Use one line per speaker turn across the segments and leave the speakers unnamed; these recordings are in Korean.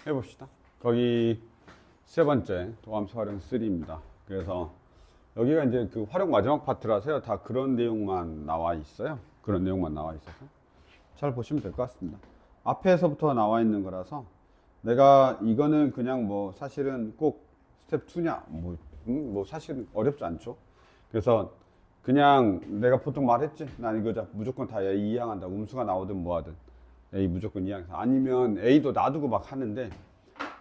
해봅시다. 거기 세 번째 도함수 활용 3입니다. 그래서 여기가 이제 그 활용 마지막 파트라서요. 다 그런 내용만 나와 있어요. 그런 내용만 나와 있어서 잘 보시면 될 것 같습니다. 앞에서부터 나와 있는 거라서 내가 이거는 그냥 뭐 사실은 꼭 스텝 2냐 뭐 사실은 어렵지 않죠. 그래서 그냥 내가 보통 말했지. 난 이거 무조건 다 A 이항한다. 음수가 나오든 뭐하든 A 무조건 이항해서 아니면 A도 놔두고 막 하는데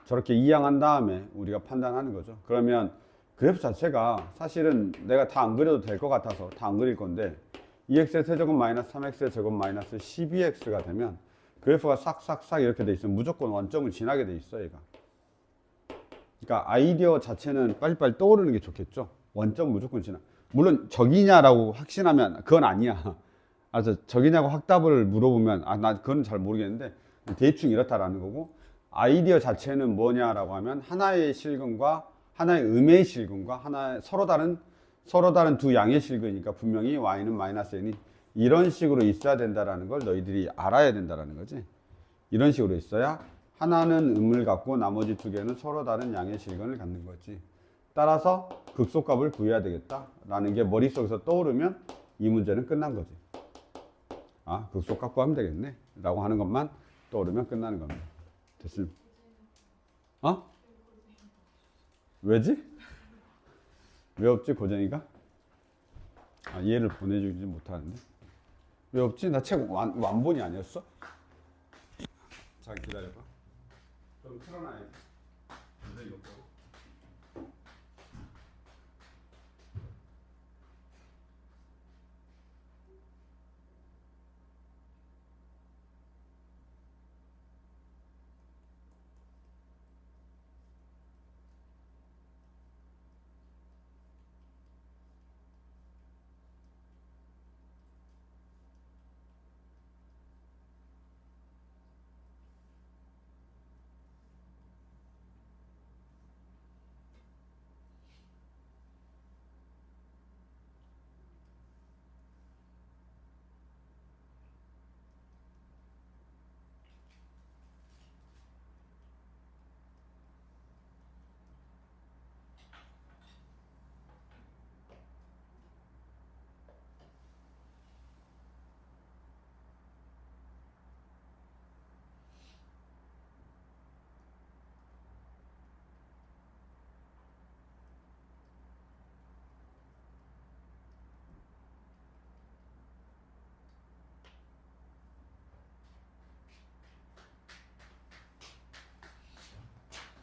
저렇게 이항한 다음에 우리가 판단하는 거죠. 그러면 그래프 자체가 사실은 내가 다 안 그려도 될 것 같아서 다 안 그릴 건데 2x의 세제곱 마이너스 3x의 제곱 마이너스 12x가 되면 그래프가 싹싹싹 이렇게 돼 있으면 무조건 원점을 지나게 돼 있어 얘가. 그러니까 아이디어 자체는 빨리빨리 떠오르는 게 좋겠죠. 원점 무조건 지나. 물론 적이냐라고 확신하면 그건 아니야. 적이냐고 확답을 물어보면 나 그건 잘 모르겠는데 대충 이렇다라는 거고, 아이디어 자체는 뭐냐라고 하면 하나의 실근과 하나의 음의 실근과 하나의 서로 다른 두 양의 실근이니까 분명히 y는 마이너스 n이 이런 식으로 있어야 된다라는 걸 너희들이 알아야 된다라는 거지. 이런 식으로 있어야 하나는 음을 갖고 나머지 두 개는 서로 다른 양의 실근을 갖는 거지. 따라서 극소값을 구해야 되겠다라는 게 머릿속에서 떠오르면 이 문제는 끝난 거지. 극소값 구하면 되겠네 라고 하는 것만 떠오르면 끝나는 겁니다. 됐습니다. 왜지? 왜 없지 고쟁이가? 얘를 보내주지 못하는데 왜 없지? 나 책 완본이 아니었어? 잘 기다려봐. 좀 틀어놔야지. 고쟁이 없다고.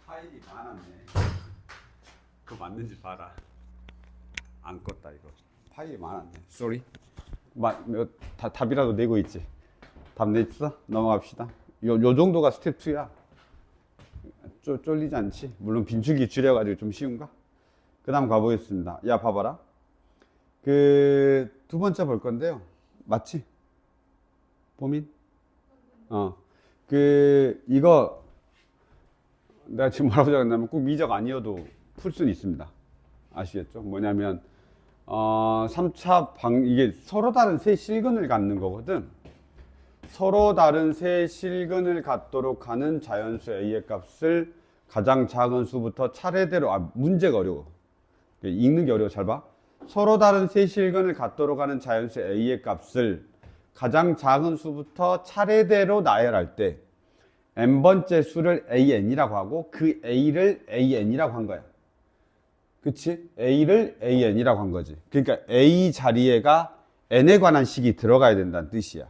파일이 많았네. 그거 맞는지 봐라. 안 껐다 이거. 파일이 많았네. 쏘리. 답이라도 내고 있지. 답 냈어? 넘어갑시다. 요 정도가 스텝 2야. 쫄리지 않지? 물론 빈축이 줄여가지고 좀 쉬운가? 그 다음 가보겠습니다. 야 봐봐라. 그 두 번째 볼 건데요. 맞지? 보민? 이거 내가 지금 뭐라고 적었냐면 꼭 미적 아니어도 풀 수는 있습니다. 아시겠죠? 뭐냐면 3차 이게 서로 다른 세 실근을 갖는 거거든. 서로 다른 세 실근을 갖도록 하는 자연수 A의 값을 가장 작은 수부터 차례대로 문제가 어려워. 읽는 게 어려워. 잘 봐. 서로 다른 세 실근을 갖도록 하는 자연수 A의 값을 가장 작은 수부터 차례대로 나열할 때 n번째 수를 an이라고 하고 그 a를 an이라고 한 거야. 그치? a를 an이라고 한 거지. 그러니까 a 자리에가 n에 관한 식이 들어가야 된다는 뜻이야.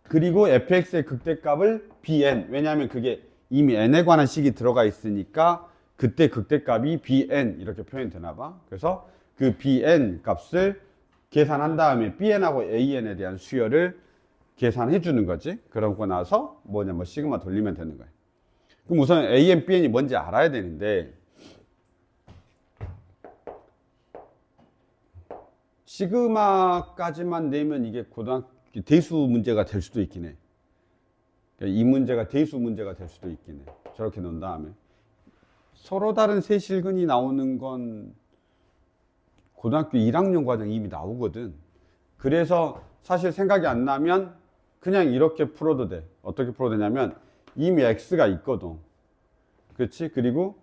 그리고 fx의 극대값을 bn. 왜냐하면 그게 이미 n에 관한 식이 들어가 있으니까 그때 극대값이 bn 이렇게 표현되나 봐. 그래서 그 bn 값을 계산한 다음에 bn하고 an에 대한 수열을 계산해 주는 거지. 그러고 나서 시그마 돌리면 되는 거야. 그럼 우선 an, bn이 뭔지 알아야 되는데 시그마까지만 내면 이게 고등학교 대수 문제가 될 수도 있긴 해. 그러니까 이 문제가 대수 문제가 될 수도 있긴 해. 저렇게 놓은 다음에 서로 다른 세 실근이 나오는 건 고등학교 1학년 과정 이미 나오거든. 그래서 사실 생각이 안 나면 그냥 이렇게 풀어도 돼. 어떻게 풀어도 되냐면 이미 x가 있거든. 그렇지? 그리고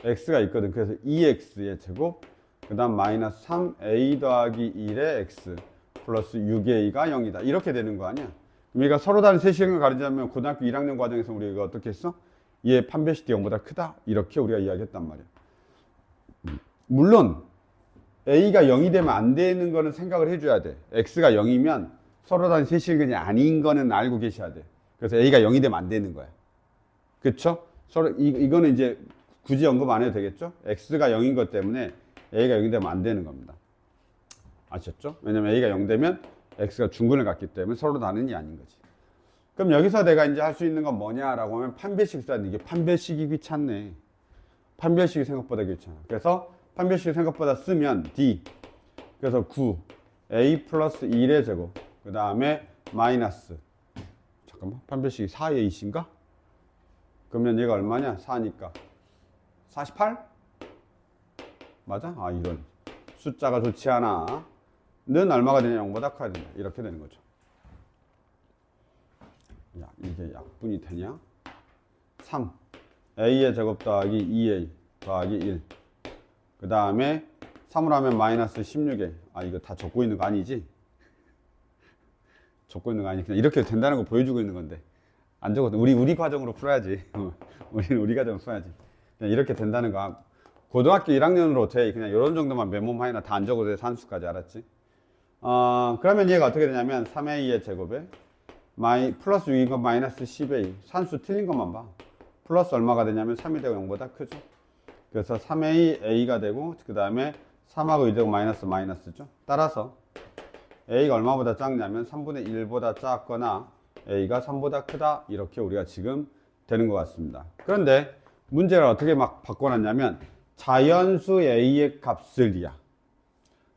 x가 있거든. 그래서 2x의 제곱, 그 다음 마이너스 3a 더하기 1의 x 플러스 6a가 0이다. 이렇게 되는 거 아니야? 그럼 얘가 서로 다른 세실을 가리자면 고등학교 1학년 과정에서 우리가 어떻게 했어? 얘의 판별식이 0보다 크다. 이렇게 우리가 이야기했단 말이야. 물론 a가 0이 되면 안 되는 거는 생각을 해줘야 돼. x가 0이면 서로 다른 세실근이 아닌 거는 알고 계셔야 돼. 그래서 a가 0이 되면 안 되는 거야. 그쵸? 서로 이거는 이제 굳이 언급 안 해도 되겠죠? x가 0인 것 때문에 a가 0이 되면 안 되는 겁니다. 아셨죠? 왜냐면 a가 0 되면 x가 중근을 갖기 때문에 서로 다른 이 아닌 거지. 그럼 여기서 내가 이제 할 수 있는 건 뭐냐라고 하면 판별식 써야 돼. 이게 판별식이 귀찮네. 판별식이 생각보다 귀찮아. 그래서 판별식이 생각보다 쓰면 d. 그래서 9 a 플러스 1의 제곱. 그 다음에 마이너스. 잠깐만. 판별식이 4의 2인가? 그러면 얘가 얼마냐? 4니까 48? 맞아? 아, 이런 숫자가 좋지 않아. 는 얼마가 되냐? 0보다 커야 되냐? 이렇게 되는 거죠. 야, 이게 약분이 되냐? 3 a의 제곱 더하기 2a 더하기 1. 그 다음에 3으로 하면 마이너스 16a. 아, 이거 다 적고 있는 거 아니지? 적고 있는 거 아니. 그냥 이렇게 된다는 거 보여주고 있는 건데 안 적어도 우리 과정으로 풀어야지. 우리는 우리 과정으로 써야지. 그냥 이렇게 된다는 거. 고등학교 1학년으로 돼. 그냥 이런 정도만 메모만 해놔. 다 안 적어도 돼. 산수까지. 알았지? 그러면 얘가 어떻게 되냐면 3a의 제곱에 플러스 6인 건 마이너스 10a. 산수 틀린 것만 봐. 플러스 얼마가 되냐면 3이 되고 0보다 크죠. 그래서 3a a가 되고 그 다음에 3하고 2 되고 마이너스죠. 따라서 a가 얼마보다 작냐면 3분의 1보다 작거나 a가 3보다 크다. 이렇게 우리가 지금 되는 것 같습니다. 그런데 문제를 어떻게 막 바꿔놨냐면 자연수 a의 값을이야.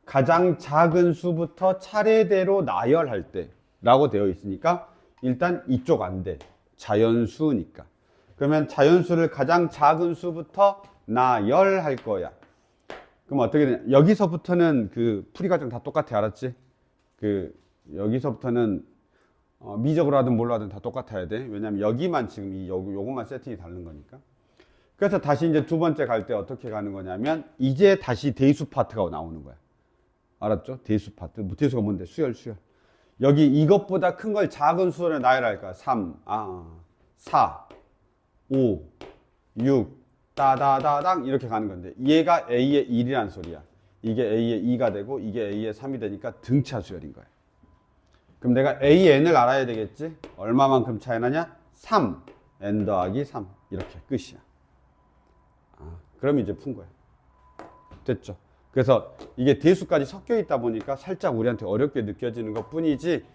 가장 작은 수부터 차례대로 나열할 때 라고 되어 있으니까 일단 이쪽 안 돼. 자연수니까. 그러면 자연수를 가장 작은 수부터 나열할 거야. 그럼 어떻게 되냐? 여기서부터는 그 풀이 과정 다 똑같아. 알았지? 여기서부터는 미적으로 하든 뭘로 하든 다 똑같아야 돼. 왜냐면 여기만 지금 요것만 세팅이 다른 거니까. 그래서 다시 이제 두 번째 갈 때 어떻게 가는 거냐면 이제 다시 대수 파트가 나오는 거야. 알았죠? 대수 파트. 대수가 뭔데? 수열. 여기 이것보다 큰 걸 작은 수로 나열할까? 3, 4, 5, 6, 따다다당 이렇게 가는 건데 얘가 A의 1이란 소리야. 이게 A의 2가 되고 이게 A의 3이 되니까 등차 수열인 거야. 그럼 내가 AN을 알아야 되겠지? 얼마만큼 차이 나냐? 3, N 더하기 3 이렇게 끝이야. 그럼 이제 푼 거야. 됐죠? 그래서 이게 대수까지 섞여 있다 보니까 살짝 우리한테 어렵게 느껴지는 것 뿐이지.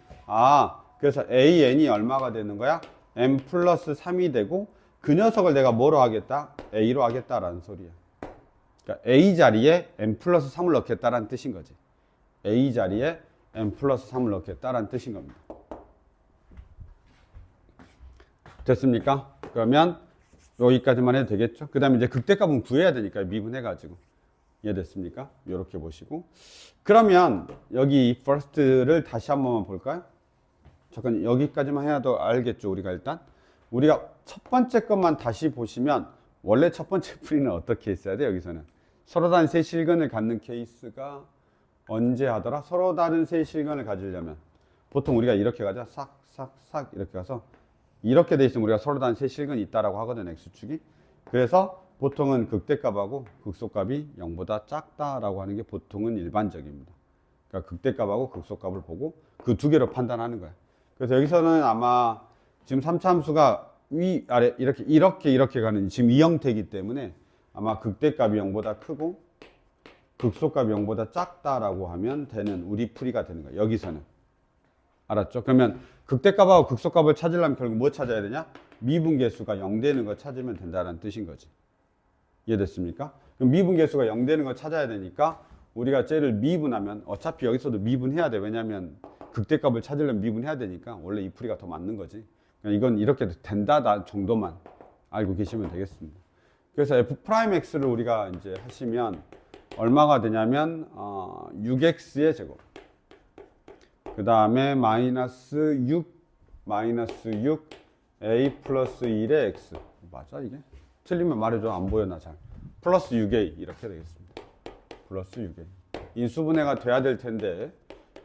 그래서 AN이 얼마가 되는 거야? M 플러스 3이 되고 그 녀석을 내가 뭐로 하겠다? A로 하겠다라는 소리야. 그러니까 A 자리에 M 플러스 3을 넣겠다라는 뜻인 거지. A 자리에 M 플러스 3을 넣겠다라는 뜻인 겁니다. 됐습니까? 그러면 여기까지만 해도 되겠죠? 그 다음에 이제 극대값은 구해야 되니까 미분해가지고. 이해됐습니까? 이렇게 보시고. 그러면 여기 first를 다시 한 번만 볼까요? 잠깐 여기까지만 해도 알겠죠? 우리가 일단. 우리가 첫 번째 것만 다시 보시면 원래 첫 번째 풀이는 어떻게 했어야 돼? 여기서는. 서로 다른 세 실근을 갖는 케이스가 언제 하더라? 서로 다른 세 실근을 가지려면 보통 우리가 이렇게 가자. 싹 이렇게 가서 이렇게 돼 있으면 우리가 서로 다른 세 실근이 있다라고 하거든. X축이. 그래서 보통은 극대값하고 극소값이 0보다 작다라고 하는 게 보통은 일반적입니다. 그러니까 극대값하고 극소값을 보고 그 두 개로 판단하는 거야. 그래서 여기서는 아마 지금 3차 함수가 위, 아래 이렇게 가는 지금 이 형태이기 때문에 아마 극대값이 0보다 크고 극소값이 0보다 작다라고 하면 되는 우리 풀이가 되는 거야. 여기서는. 알았죠? 그러면 극대값하고 극소값을 찾으려면 결국 뭐 찾아야 되냐? 미분계수가 0 되는 거 찾으면 된다는 뜻인 거지. 이해됐습니까? 그럼 미분계수가 0 되는 거 찾아야 되니까 우리가 쟤를 미분하면 어차피 여기서도 미분해야 돼. 왜냐면 극대값을 찾으려면 미분해야 되니까 원래 이 풀이가 더 맞는 거지. 이건 이렇게 된다 정도만 알고 계시면 되겠습니다. 그래서 f'x를 우리가 이제 하시면 얼마가 되냐면 6x의 제곱 그 다음에 마이너스 6 a 플러스 1의 x. 맞아 이게? 틀리면 말해줘. 안 보여 나 잘. 플러스 6a 이렇게 되겠습니다. 플러스 6a. 인수분해가 돼야 될 텐데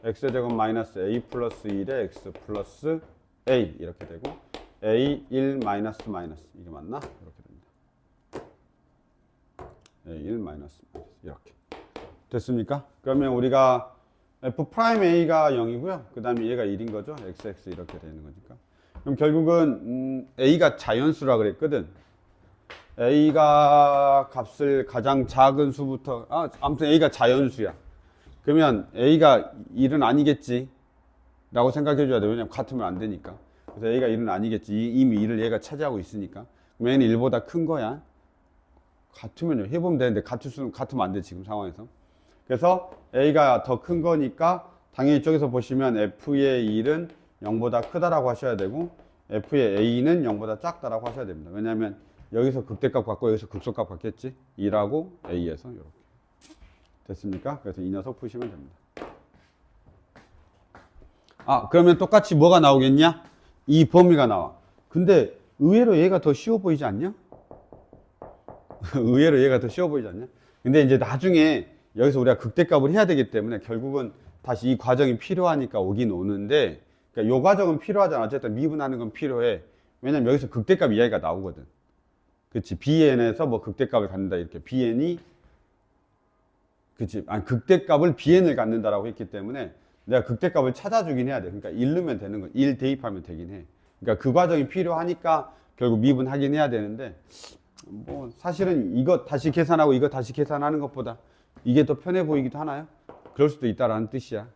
x제곱 마이너스 a 플러스 1의 x 플러스 a 이렇게 되고 a 1 마이너스 마이너스 이게 맞나? 이렇게 됩니다. a 1 마이너스 마이너스 이렇게 됐습니까? 그러면 우리가 f'a가 0이고요. 그 다음에 얘가 1인 거죠. xx 이렇게 되는 거니까. 그럼 결국은 a가 자연수라 그랬거든. a가 값을 가장 작은 수부터 아무튼 a가 자연수야. 그러면 a가 1은 아니겠지 라고 생각해 줘야 돼. 왜냐면 같으면 안 되니까. 그래서 a가 1은 아니겠지. 이미 1을 얘가 차지하고 있으니까. 그럼 a는 1보다 큰 거야. 같으면요. 해보면 되는데 같으면 안 돼 지금 상황에서. 그래서 a가 더 큰 거니까 당연히 이쪽에서 보시면 f의 1은 0보다 크다라고 하셔야 되고 f의 a는 0보다 작다라고 하셔야 됩니다. 왜냐하면 여기서 극대값 갖고 여기서 극소값 갖겠지. 2라고 a에서 이렇게 됐습니까? 그래서 이 녀석 푸시면 됩니다. 그러면 똑같이 뭐가 나오겠냐? 이 범위가 나와. 근데 의외로 얘가 더 쉬워 보이지 않냐? 의외로 얘가 더 쉬워 보이지 않냐? 근데 이제 나중에 여기서 우리가 극대값을 해야 되기 때문에 결국은 다시 이 과정이 필요하니까 오긴 오는데, 그러니까 요 과정은 필요하잖아. 어쨌든 미분하는 건 필요해. 왜냐면 여기서 극대값 이야기가 나오거든. 그치? bn에서 뭐 극대값을 갖는다 이렇게. bn이 그치? 극대값을 bn을 갖는다라고 했기 때문에 내가 극대값을 찾아주긴 해야 돼. 그러니까 1 넣으면 되는 거. 1 대입하면 되긴 해. 그러니까 그 과정이 필요하니까 결국 미분하긴 해야 되는데, 뭐 사실은 이거 다시 계산하고 이거 다시 계산하는 것보다 이게 더 편해 보이기도 하나요? 그럴 수도 있다라는 뜻이야.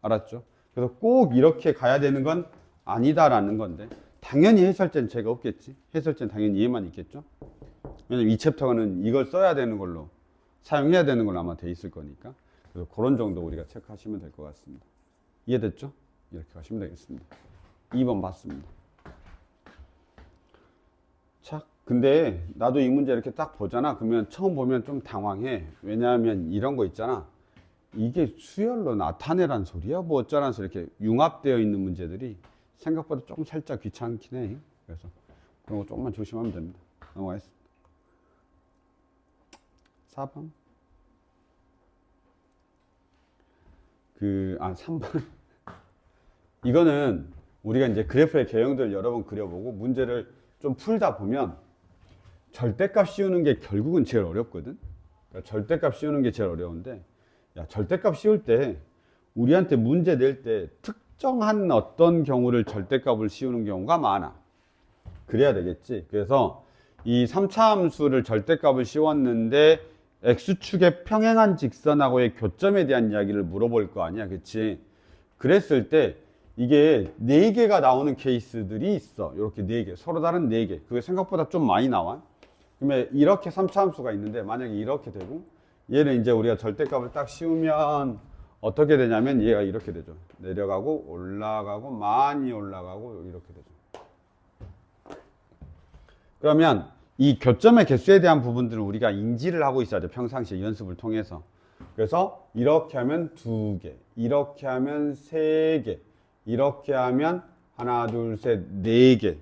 알았죠? 그래서 꼭 이렇게 가야 되는 건 아니다라는 건데, 당연히 해설제는 제가 없겠지. 해설제는 당연히 얘만 있겠죠. 왜냐면 이 챕터는 이걸 써야 되는 걸로, 사용해야 되는 걸로 아마 돼 있을 거니까. 그래서 그런 정도 우리가 체크하시면 될 것 같습니다. 이해됐죠? 이렇게 가시면 되겠습니다. 2번 봤습니다. 자, 근데 나도 이 문제 이렇게 딱 보잖아. 그러면 처음 보면 좀 당황해. 왜냐하면 이런 거 있잖아. 이게 수열로 나타내란 소리야? 뭐 어쩌라는 소리. 이렇게 융합되어 있는 문제들이 생각보다 조금 살짝 귀찮긴 해. 그래서 그런 거 조금만 조심하면 됩니다. 넘어가겠습니다. 4번. 3번. 이거는 우리가 이제 그래프의 개형들 여러 번 그려보고 문제를 좀 풀다 보면 절대값 씌우는 게 결국은 제일 어렵거든. 그러니까 절대값 씌우는 게 제일 어려운데, 야, 절대값 씌울 때 우리한테 문제 낼 때 특정한 어떤 경우를 절대값을 씌우는 경우가 많아. 그래야 되겠지. 그래서 이 3차 함수를 절대값을 씌웠는데 x축의 평행한 직선하고의 교점에 대한 이야기를 물어볼 거 아니야. 그치? 그랬을 때 이게 4개가 나오는 케이스들이 있어. 이렇게 4개. 서로 다른 4개. 그게 생각보다 좀 많이 나와. 그러면 이렇게 3차 함수가 있는데 만약에 이렇게 되고 얘는 이제 우리가 절대값을 딱 씌우면 어떻게 되냐면 얘가 이렇게 되죠. 내려가고 올라가고 많이 올라가고 이렇게 되죠. 그러면 이 교점의 개수에 대한 부분들을 우리가 인지를 하고 있어야 돼. 평상시에 연습을 통해서. 그래서 이렇게 하면 2개, 이렇게 하면 3개, 이렇게 하면 하나, 둘, 셋, 4개.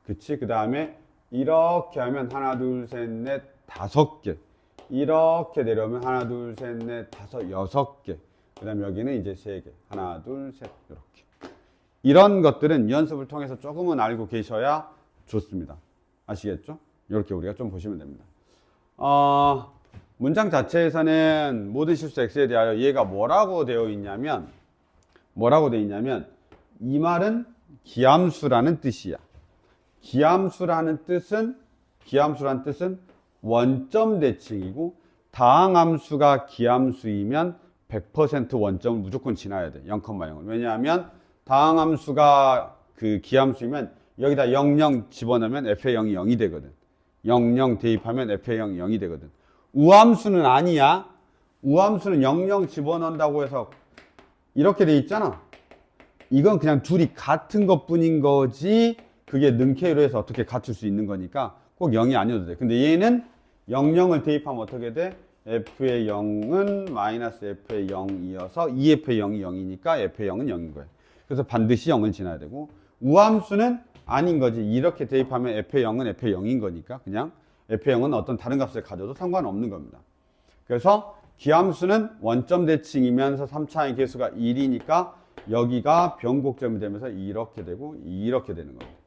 그치? 그 다음에 이렇게 하면 하나, 둘, 셋, 넷, 5개. 이렇게 내려오면 하나, 둘, 셋, 넷, 5, 6개. 그 다음에 여기는 이제 3개. 하나, 둘, 셋, 이렇게. 이런 것들은 연습을 통해서 조금은 알고 계셔야 좋습니다. 아시겠죠? 이렇게 우리가 좀 보시면 됩니다. 문장 자체에서는 모든 실수 x에 대하여 얘가 뭐라고 되어 있냐면 이 말은 기함수라는 뜻이야. 기함수라는 뜻은 원점 대칭이고 다항함수가 기함수이면 100% 원점을 무조건 지나야 돼. 0,0을. 왜냐하면 다항함수가 그 기함수이면 여기다 00 집어넣으면 f의 0이 0이 되거든. 00 대입하면 f의 0이 0이 되거든. 우함수는 아니야. 우함수는 00 집어넣는다고 해서 이렇게 돼 있잖아. 이건 그냥 둘이 같은 것 뿐인 거지 그게 능케이로 해서 어떻게 갖출 수 있는 거니까 꼭 0이 아니어도 돼. 근데 얘는 00을 대입하면 어떻게 돼? f의 0은 마이너스 f의 0이어서 2f의 0이 0이니까 f의 0은 0인 거예요. 그래서 반드시 0을 지나야 되고 우함수는 아닌 거지. 이렇게 대입하면 f의 0은 f의 0인 거니까 그냥 f의 0은 어떤 다른 값을 가져도 상관없는 겁니다. 그래서 기함수는 원점 대칭이면서 3차의 개수가 1이니까 여기가 변곡점이 되면서 이렇게 되고 이렇게 되는 겁니다.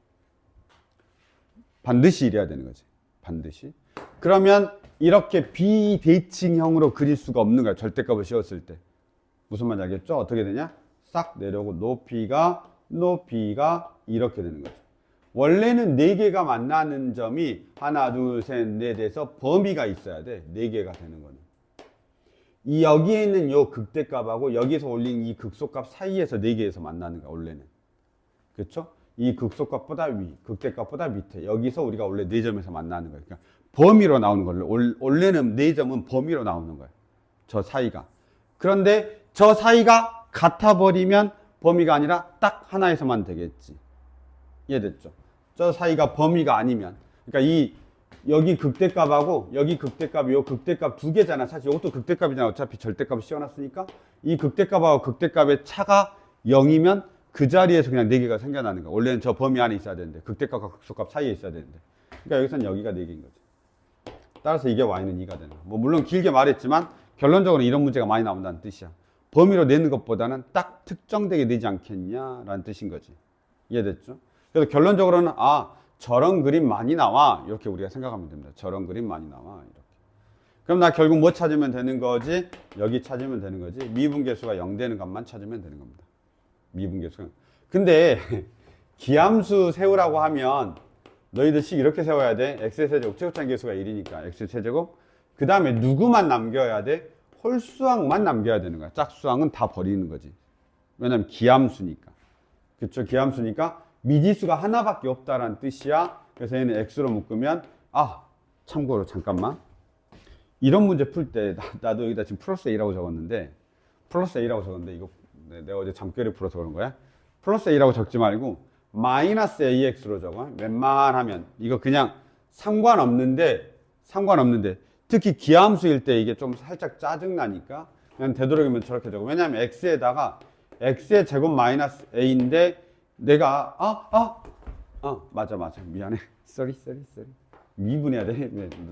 반드시 이래야 되는 거지. 반드시. 그러면 이렇게 비대칭형으로 그릴 수가 없는 거야. 절대값을 씌웠을 때. 무슨 말인지 알겠죠? 어떻게 되냐? 싹 내려오고 높이가 이렇게 되는 거죠. 원래는 4개가 만나는 점이 하나, 둘, 셋, 넷에서 범위가 있어야 돼. 4개가 되는 거는. 이 여기에 있는 요 극대값하고 여기서 올린 이 극소값 사이에서 4개에서 만나는 거야, 원래는. 그렇죠? 이 극소값보다 위, 극대값보다 밑에. 여기서 우리가 원래 4점에서 만나는 거야. 그러니까 범위로 나오는 걸로. 원래는 4점은 범위로 나오는 거야. 저 사이가. 그런데 저 사이가 같아 버리면 범위가 아니라 딱 하나에서만 되겠지. 이해됐죠? 저 사이가 범위가 아니면. 그러니까 여기 극대값하고 여기 극대값이 요 극대값 2개잖아. 사실 이것도 극대값이잖아. 어차피 절대값을 씌워놨으니까. 이 극대값하고 극대값의 차가 0이면 그 자리에서 그냥 4개가 생겨나는 거야. 원래는 저 범위 안에 있어야 되는데 극대값과 극소값 사이에 있어야 되는데. 그러니까 여기서는 여기가 4개인 거지. 따라서 이게 y는 2가 되는 거야. 뭐 물론 길게 말했지만 결론적으로 이런 문제가 많이 나온다는 뜻이야. 범위로 내는 것보다는 딱 특정되게 내지 않겠냐라는 뜻인 거지. 이해됐죠? 그래서 결론적으로는 저런 그림 많이 나와 이렇게 우리가 생각하면 됩니다. 저런 그림 많이 나와 이렇게. 그럼 나 결국 뭐 찾으면 되는 거지? 여기 찾으면 되는 거지. 미분계수가 0 되는 값만 찾으면 되는 겁니다. 미분계수가. 근데 기함수 세우라고 하면 너희들 식 이렇게 세워야 돼. x의 세제곱 최고차항 계수가 1이니까 x의 세제곱. 그 다음에 누구만 남겨야 돼? 홀수항만 남겨야 되는 거야. 짝수항은 다 버리는 거지. 왜냐면 기함수니까. 그쵸? 기함수니까 미지수가 하나밖에 없다라는 뜻이야. 그래서 얘는 x로 묶으면 참고로 잠깐만. 이런 문제 풀 때 나도 여기다 지금 플러스 a라고 적었는데 이거 내가 어제 잠결에 풀어서 그런 거야. 플러스 a라고 적지 말고 마이너스 ax로 적어. 웬만하면 이거 그냥 상관없는데 특히 기함수일 때 이게 좀 살짝 짜증나니까 그냥 되도록이면 저렇게 적어. 왜냐하면 x에다가 x의 제곱 마이너스 a인데 내가 맞아 미안해. sorry 미분해야 돼.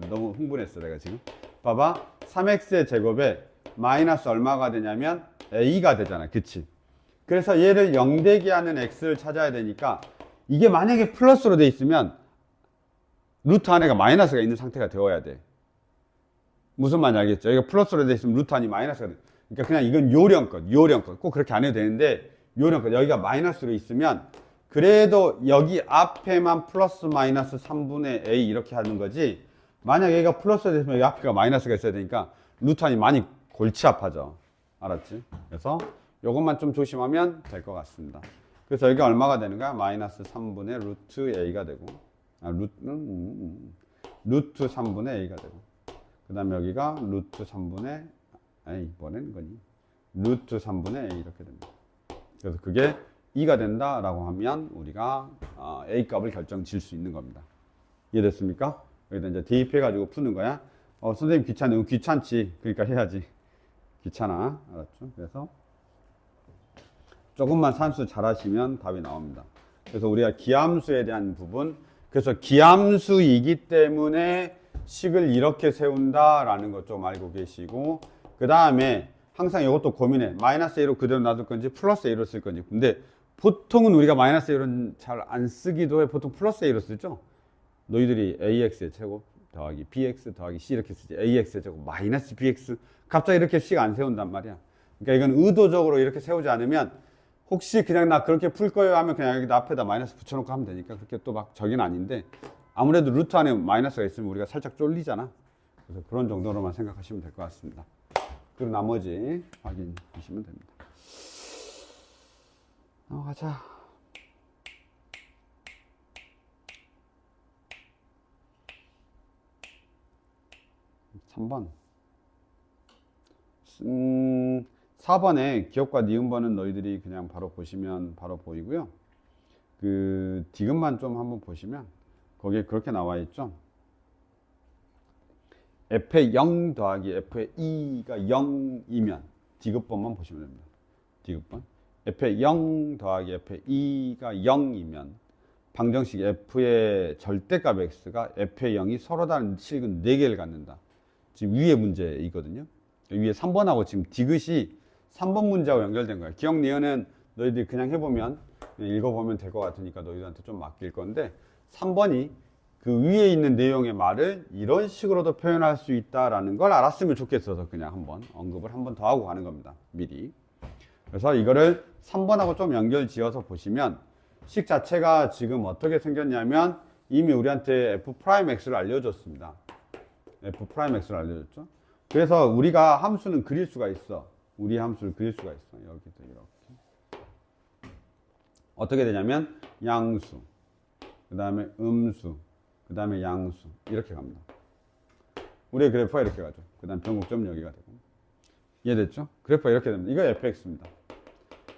너무 흥분했어 내가 지금. 봐봐. 3x의 제곱에 마이너스 얼마가 되냐면 a가 되잖아. 그치? 그래서 얘를 0 되게 하는 x를 찾아야 되니까 이게 만약에 플러스로 돼 있으면 루트 안에가 마이너스가 있는 상태가 되어야 돼. 무슨 말인지 알겠죠? 여기가 플러스로 돼 있으면 루트 안이 마이너스가 돼. 그러니까 그냥 이건 요령껏 꼭 그렇게 안 해도 되는데 요령껏 여기가 마이너스로 있으면 그래도 여기 앞에만 플러스 마이너스 3분의 a 이렇게 하는 거지. 만약 여기가 플러스로 돼 있으면 여기 앞에가 마이너스가 있어야 되니까 루트 안이 많이 골치 아파져. 알았지? 그래서 요것만 좀 조심하면 될 것 같습니다. 그래서 여기가 얼마가 되는 거야? 마이너스 3분의 루트 a가 되고 루트 3분의 a가 되고 그 다음에 여기가 루트 3분의 a 뭐라는 거니? 루트 3분의 a 이렇게 됩니다. 그래서 그게 2가 된다라고 하면 우리가 a 값을 결정 지을 수 있는 겁니다. 이해됐습니까? 여기다 이제 대입해가지고 푸는 거야. 선생님 귀찮으면 귀찮지. 그러니까 해야지. 귀찮아. 알았죠? 그래서 조금만 산수 잘 하시면 답이 나옵니다. 그래서 우리가 기함수에 대한 부분, 그래서 기함수이기 때문에 식을 이렇게 세운다라는 것 좀 알고 계시고, 그 다음에 항상 이것도 고민해. 마이너스 a로 그대로 놔둘 건지 플러스 a로 쓸 건지. 근데 보통은 우리가 마이너스 a로는 잘 안 쓰기도 해. 보통 플러스 a로 쓰죠. 너희들이 ax의 제곱 더하기 bx 더하기 c 이렇게 쓰지. ax의 제곱 마이너스 bx 갑자기 이렇게 식 안 세운단 말이야. 그러니까 이건 의도적으로 이렇게 세우지 않으면 혹시 그냥 나 그렇게 풀 거예요 하면 그냥 여기 앞에다 마이너스 붙여놓고 하면 되니까 그렇게 또 막 저긴 아닌데 아무래도 루트 안에 마이너스가 있으면 우리가 살짝 쫄리잖아. 그래서 그런 정도로만 생각하시면 될 것 같습니다. 그리고 나머지 확인하시면 됩니다. 넘어가자. (3번) 4번에 기억과 니은번은 너희들이 그냥 바로 보시면 바로 보이고요. 그 디귿만 좀 한번 보시면 거기에 그렇게 나와 있죠. f의 0 더하기 f의 2가 0이면 디귿번만 보시면 됩니다. 디귿번. f의 0 더하기 f의 2가 0이면 방정식 f의 절대값 x가 f의 0이 서로 다른 실근 4개를 갖는다. 지금 위의 문제이거든요. 위에 3번하고 지금 디귿이 3번 문제하고 연결된 거야. 기억 니은은 너희들이 그냥 해보면 그냥 읽어보면 될 것 같으니까 너희들한테 좀 맡길 건데 3번이 그 위에 있는 내용의 말을 이런 식으로도 표현할 수 있다라는 걸 알았으면 좋겠어서 그냥 한번 언급을 한 번 더 하고 가는 겁니다. 미리. 그래서 이거를 3번하고 좀 연결 지어서 보시면 식 자체가 지금 어떻게 생겼냐면 이미 우리한테 f'x를 알려줬습니다. f'x를 알려줬죠. 그래서 우리가 함수는 그릴 수가 있어. 우리 함수를 그릴 수가 있어. 여기도 이렇게. 어떻게 되냐면 양수, 그 다음에 음수, 그 다음에 양수 이렇게 갑니다. 우리의 그래프가 이렇게 가죠. 그 다음 변곡점 여기가 되고. 이해됐죠? 그래프가 이렇게 됩니다. 이거 fx입니다.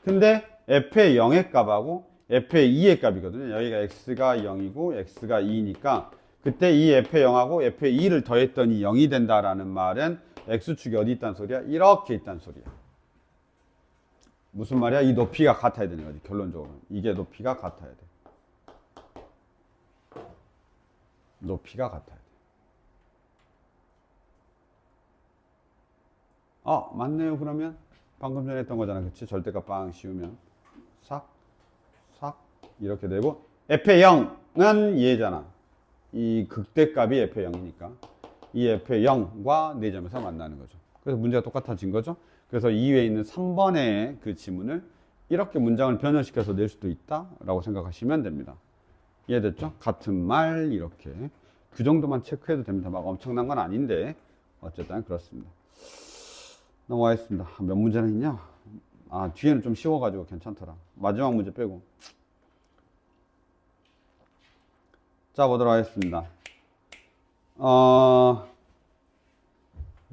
근데 f의 0의 값하고 f의 2의 값이거든요. 여기가 x가 0이고 x가 2니까 그때 이 f의 0하고 f의 2를 더했더니 0이 된다라는 말은 x축이 어디 있다는 소리야? 이렇게 있다는 소리야. 무슨 말이야? 이 높이가 같아야 되는 거지. 결론적으로 이게 높이가 같아야 돼. 높이가 같아야 돼. 맞네요. 그러면 방금 전에 했던 거잖아. 그치? 절대값 빵 씌우면 싹 이렇게 되고 f의 0은 얘잖아. 이 극대값이 f의 0이니까 이 f의 0과 4점에서 만나는 거죠. 그래서 문제가 똑같아진 거죠. 그래서 2위에 있는 3번의 그 지문을 이렇게 문장을 변형시켜서 낼 수도 있다라고 생각하시면 됩니다. 이해됐죠? 같은 말 이렇게 그 정도만 체크해도 됩니다. 막 엄청난 건 아닌데 어쨌든 그렇습니다. 넘어가겠습니다. 몇 문제나 있냐? 뒤에는 좀 쉬워가지고 괜찮더라. 마지막 문제 빼고. 자, 보도록 하겠습니다.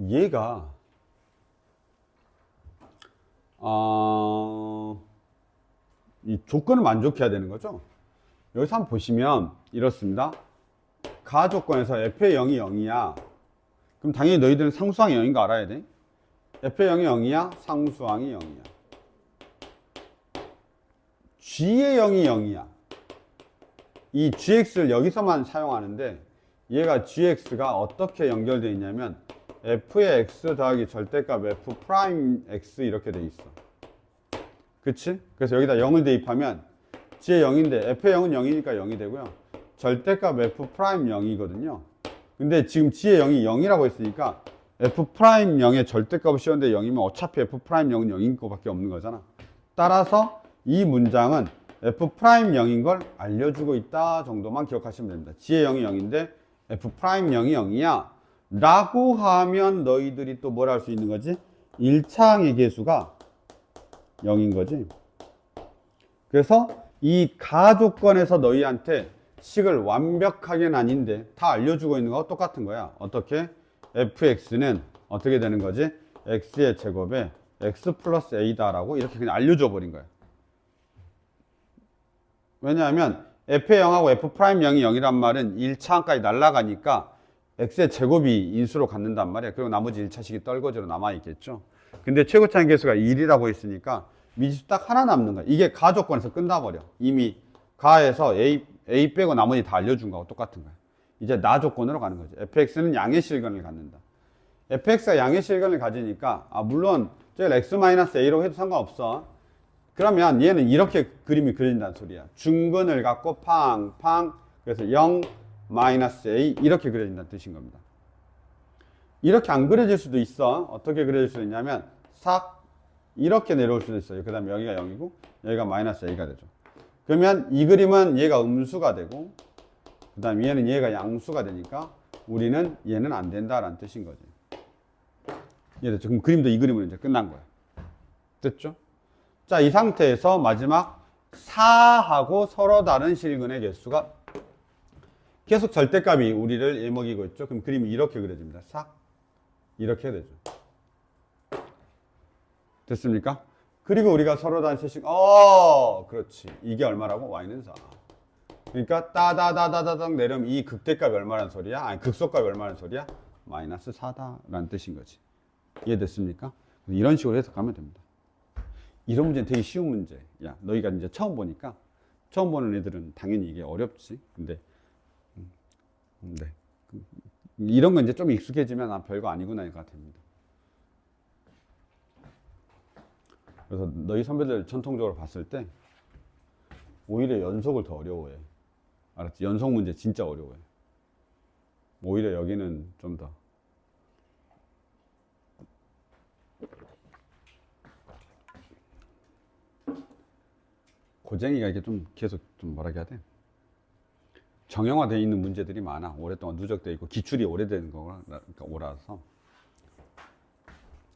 얘가 이 조건을 만족해야 되는 거죠. 여기서 한번 보시면 이렇습니다. 가 조건에서 f의 0이 0이야. 그럼 당연히 너희들은 상수항이 0인 거 알아야 돼. f의 0이 0이야? 상수항이 0이야. g의 0이 0이야. 이 gx를 여기서만 사용하는데 얘가 gx가 어떻게 연결되어 있냐면 f의 x 더하기 절대값 f 프라임 x 이렇게 돼 있어. 그치? 그래서 여기다 0을 대입하면 g의 0인데 f의 0은 0이니까 0이 되고요. 절대값 f 프라임 0이거든요. 근데 지금 g의 0이 0이라고 했으니까 f 프라임 0의 절대값을 씌웠는데 0이면 어차피 f 프라임 0은 0인 것밖에 없는 거잖아. 따라서 이 문장은 f 프라임 0인 걸 알려주고 있다 정도만 기억하시면 됩니다. g의 0이 0인데 f 프라임 0이 0이야 라고 하면 너희들이 또 뭘 할 수 있는 거지? 1차항의 계수가 0인 거지. 그래서 이 가 조건에서 너희한테 식을 완벽하게는 아닌데 다 알려주고 있는 거와 똑같은 거야. 어떻게? fx는 어떻게 되는 거지? x의 제곱에 x 플러스 a다라고 이렇게 그냥 알려줘 버린 거야. 왜냐하면 f의 0하고 f 프라임 0이 0이란 말은 1차항까지 날아가니까 x의 제곱이 인수로 갖는단 말이야. 그리고 나머지 1차식이 떨거지로 남아있겠죠. 근데 최고차항 계수가 1이라고 했으니까 미지수 딱 하나 남는 거야. 이게 가 조건에서 끝나버려. 이미 가에서 a 빼고 나머지 다 알려준 거하고 똑같은 거야. 이제 나 조건으로 가는 거지. fx는 양의 실근을 갖는다. fx가 양의 실근을 가지니까 물론 저걸 x-a로 해도 상관없어. 그러면 얘는 이렇게 그림이 그려진다는 소리야. 중근을 갖고 팡팡 그래서 0 -a 이렇게 그려진다는 뜻인 겁니다. 이렇게 안 그려질 수도 있어. 어떻게 그려질 수 있냐면 싹 이렇게 내려올 수도 있어요. 그 다음에 여기가 0이고 여기가 -a가 되죠. 그러면 이 그림은 얘가 음수가 되고 그 다음 얘는 얘가 양수가 되니까 우리는 얘는 안 된다라는 뜻인 거지. 이해됐죠? 그럼 그림도 이 그림으로 이제 끝난 거야. 됐죠? 자, 이 상태에서 마지막 4하고 서로 다른 실근의 개수가 계속 절대값이 우리를 일먹이고 있죠. 그럼 그림이 이렇게 그려집니다. 싹 이렇게 되죠. 됐습니까? 그리고 우리가 서로 다른 세식 그렇지. 이게 얼마라고? y는 4. 그러니까 따다다다다닥 내려면 이 극대값이 얼마란 소리야? 아니 극소값이 얼마란 소리야? -4다라는 뜻인 거지. 이해됐습니까? 이런 식으로 해석하면 됩니다. 이런 문제는 되게 쉬운 문제. 야, 너희가 이제 처음 보니까 처음 보는 애들은 당연히 이게 어렵지. 근데 네. 이런 건 이제 좀 익숙해지면 아, 별거 아니구나가 됩니다. 그래서 너희 선배들 전통적으로 봤을 때 오히려 연속을 더 어려워해. 알았지? 연속 문제 진짜 어려워해. 오히려 여기는 좀 더 고쟁이가 이게 좀 계속 좀 뭐라 해야 돼? 정형화되어 있는 문제들이 많아. 오랫동안 누적되어 있고 기출이 오래된 거라서.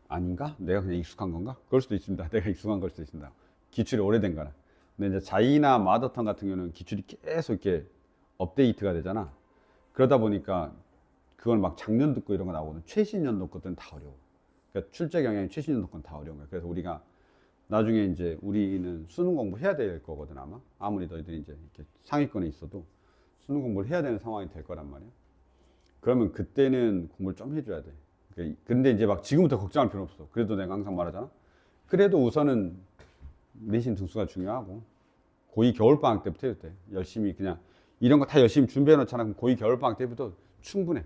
아닌가? 내가 그냥 익숙한 건가? 그럴 수도 있습니다. 내가 익숙한 걸 수도 있습니다. 기출이 오래된 거라. 근데 이제 자이나 마더턴 같은 경우는 기출이 계속 이렇게 업데이트가 되잖아. 그러다 보니까 그걸 막 작년 듣고 이런 거 나오거든. 최신 연도 것들은 다 어려워. 그러니까 출제 경향이 최신 연도 건 다 어려운 거야. 그래서 우리가 나중에 이제 우리는 수능 공부해야 될 거거든 아마. 아무리 너희들이 이제 이렇게 상위권에 있어도 수능 공부를 해야 되는 상황이 될 거란 말이야. 그러면 그때는 공부를 좀 해줘야 돼. 근데 이제 막 지금부터 걱정할 필요 없어. 그래도 내가 항상 말하잖아. 그래도 우선은 내신 등수가 중요하고 고2 겨울방학 때부터 해도 돼. 열심히 그냥 이런 거 다 열심히 준비해 놓잖아. 그럼 고2 겨울방학 때부터 충분해.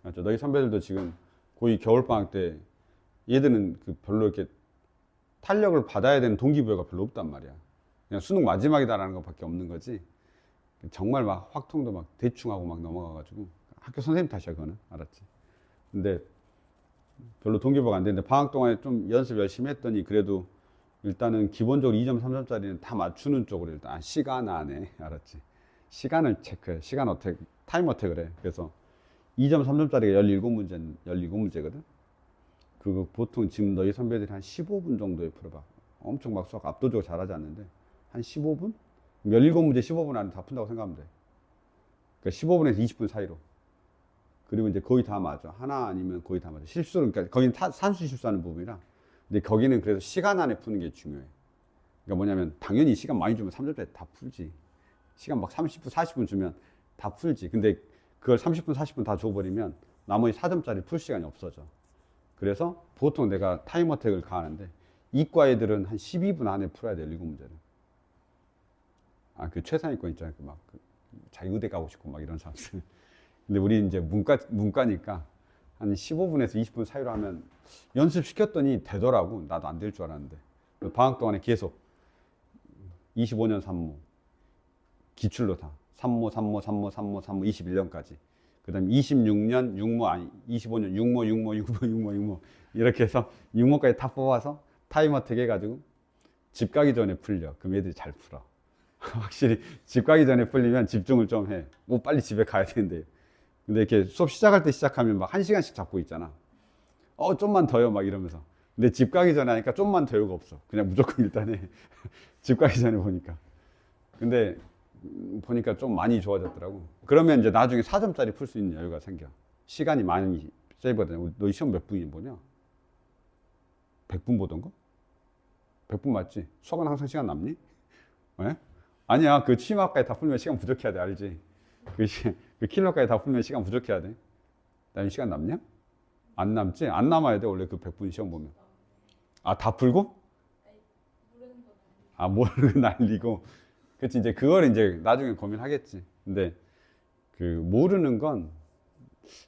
맞죠? 너희 선배들도 지금 고2 겨울방학 때 얘들은 그 별로 이렇게 탄력을 받아야 되는 동기부여가 별로 없단 말이야. 그냥 수능 마지막이다라는 것밖에 없는 거지. 정말 막 확통도 막 대충 하고 막 넘어가가지고 학교 선생님 탓이야 그거는. 알았지? 근데 별로 동기부여가 안 되는데 방학 동안에 좀 연습 열심히 했더니 그래도 일단은 기본적으로 2점, 3점짜리는 다 맞추는 쪽으로 일단 시간 안에 알았지? 시간을 체크해. 시간 어택, 타임 어택을 해. 그래서 2점, 3점짜리가 17문제거든? 그거 보통 지금 너희 선배들이 한 15분 정도에 풀어봐. 엄청 막 수학 압도적으로 잘하지 않는데 한 15분? 17문제 15분 안에 다 푼다고 생각하면 돼. 그러니까 15분에서 20분 사이로. 그리고 이제 거의 다 맞아. 하나 아니면 거의 다 맞아. 실수는, 그러니까 거기는 산수 실수하는 부분이라. 근데 거기는 그래서 시간 안에 푸는 게 중요해. 그러니까 뭐냐면 당연히 시간 많이 주면 3점짜리 다 풀지. 시간 막 30분, 40분 주면 다 풀지. 근데 그걸 30분, 40분 다 줘버리면 나머지 4점짜리 풀 시간이 없어져. 그래서 보통 내가 타임 어택을 가하는데 이과 애들은 한 12분 안에 풀어야 돼, 17문제를. 아, 그 최상위권 있잖아요. 그 막 자기 의대 가고 싶고 막 이런 사람들. 근데 우리 이제 문과니까 한 15분에서 20분 사이로 하면 연습시켰더니 되더라고. 나도 안 될 줄 알았는데. 방학 동안에 계속 25년 산모, 기출로 다. 산모, 21년까지. 그 다음에 26년 육모, 아니, 25년 육모. 이렇게 해서 육모까지 다 뽑아서 타임어택 해가지고 집 가기 전에 풀려. 그럼 애들이 잘 풀어. 확실히 집 가기 전에 풀리면 집중을 좀 해. 뭐 빨리 집에 가야 되는데. 근데 이렇게 수업 시작할 때 시작하면 막 1시간씩 잡고 있잖아. 좀만 더요 막 이러면서. 근데 집 가기 전에 하니까 좀만 더요가 없어. 그냥 무조건 일단 해. 집 가기 전에 보니까. 근데 보니까 좀 많이 좋아졌더라고. 그러면 이제 나중에 4점짜리 풀 수 있는 여유가 생겨. 시간이 많이 세이브가 되냐. 너희 시험 몇 분이 보냐? 100분 보던 거? 100분 맞지? 수학은 항상 시간 남니? 왜? 아니야. 그 치마까지 다 풀면 시간 부족해야 돼. 알지? 그 킬러까지 다 풀면 시간 부족해야 돼. 나중에 시간 남냐? 안 남지? 안 남아야 돼. 원래 그 100분 시험 보면. 아, 다 풀고? 아, 모르고 날리고. 그치, 이제 그걸 이제 나중에 고민하겠지. 근데 그 모르는 건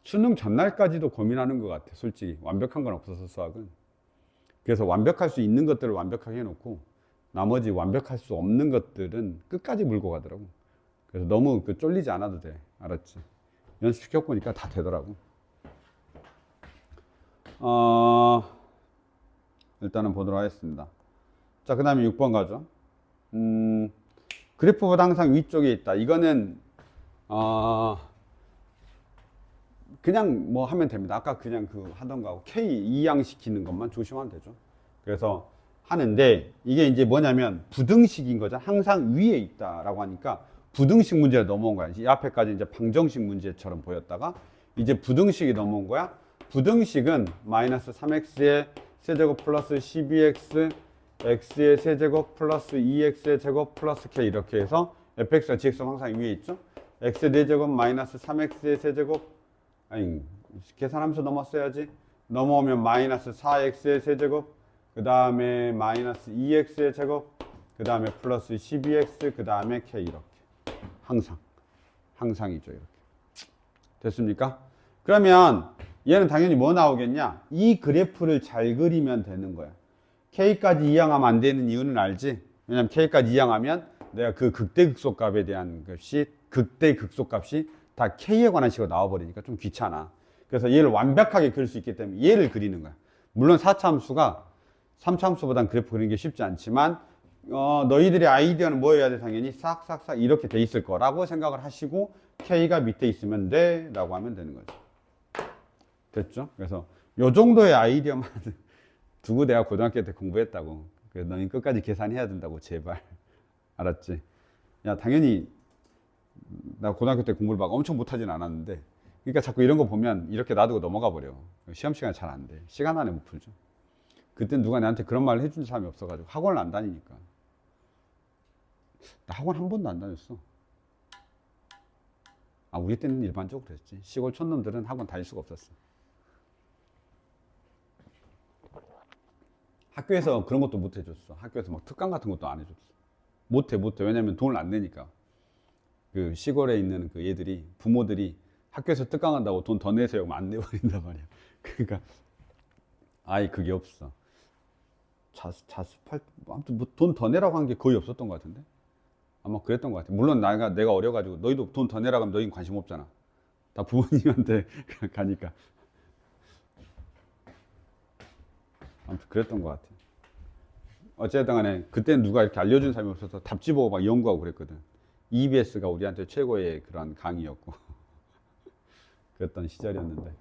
수능 전날까지도 고민하는 것 같아. 솔직히. 완벽한 건 없어서 수학은. 그래서 완벽할 수 있는 것들을 완벽하게 해놓고 나머지 완벽할 수 없는 것들은 끝까지 물고 가더라고. 그래서 너무 쫄리지 않아도 돼. 알았지? 연습시켜보니까 다 되더라고. 일단은 보도록 하겠습니다. 자, 그 다음에 6번 가죠. 그래프보다 항상 위쪽에 있다. 이거는 그냥 뭐 하면 됩니다. 아까 그냥 그 하던 거하고 K 이양시키는 것만 조심하면 되죠. 그래서 하는데 이게 이제 뭐냐면 부등식인 거잖아. 항상 위에 있다라고 하니까 부등식 문제가 넘어온 거야. 이 앞에까지 이제 방정식 문제처럼 보였다가 이제 부등식이 넘어온 거야. 부등식은 마이너스 3x의 세제곱 플러스 12x x의 세제곱 플러스 2x의 제곱 플러스 k 이렇게 해서 fx와 gx가 항상 위에 있죠. x의 4제곱 마이너스 3x의 세제곱 아니 계산하면서 넘었어야지. 넘어오면 마이너스 4x의 세제곱 그 다음에 마이너스 2x의 제곱 그 다음에 플러스 12x, 그 다음에 k 이렇게. 항상이죠. 이렇게. 됐습니까? 그러면 얘는 당연히 뭐 나오겠냐? 이 그래프를 잘 그리면 되는 거야. k까지 이항하면 안 되는 이유는 알지? 왜냐면 k까지 이항하면 내가 그 극대극소값에 대한 것이 극대극소값이 다 k에 관한 식으로 나와버리니까 좀 귀찮아. 그래서 얘를 완벽하게 그릴 수 있기 때문에 얘를 그리는 거야. 물론 4차함수가 3차함수보다는 그래프 그리는 게 쉽지 않지만 너희들의 아이디어는 뭐여야 돼? 당연히 싹싹싹 이렇게 돼 있을 거라고 생각을 하시고 k가 밑에 있으면 돼 라고 하면 되는 거죠. 됐죠? 그래서 요 정도의 아이디어만 두고 내가 고등학교 때 공부했다고. 그래서 너희 끝까지 계산해야 된다고 제발. 알았지? 야 당연히 나 고등학교 때 공부를 막 엄청 못하진 않았는데 그러니까 자꾸 이런 거 보면 이렇게 놔두고 넘어가 버려. 시험 시간에 잘 안 돼. 시간 안에 못 풀죠. 그때 누가 나한테 그런 말을 해준 사람이 없어가지고 학원을 안 다니니까. 나 학원 한 번도 안 다녔어. 우리 때는 일반적으로 그랬지. 시골 촌놈들은 학원 다닐 수가 없었어. 학교에서 그런 것도 못 해줬어. 학교에서 막 특강 같은 것도 안 해줬어. 못해. 왜냐면 돈을 안 내니까. 그 시골에 있는 그 얘들이, 부모들이 학교에서 특강한다고 돈 더 내세요. 하면 안 내버린단 말이야. 그러니까, 그게 없어. 자습할, 아무튼 뭐 돈 더 내라고 한 게 거의 없었던 것 같은데? 아마 그랬던 것 같아. 물론 내가 어려가지고 너희도 돈 더 내라고 하면 너희는 관심 없잖아. 다 부모님한테 가니까. 아무튼 그랬던 것 같아. 어쨌든 간에 그때는 누가 이렇게 알려준 사람이 없어서 답지 보고 막 연구하고 그랬거든. EBS가 우리한테 최고의 그런 강의였고 그랬던 시절이었는데.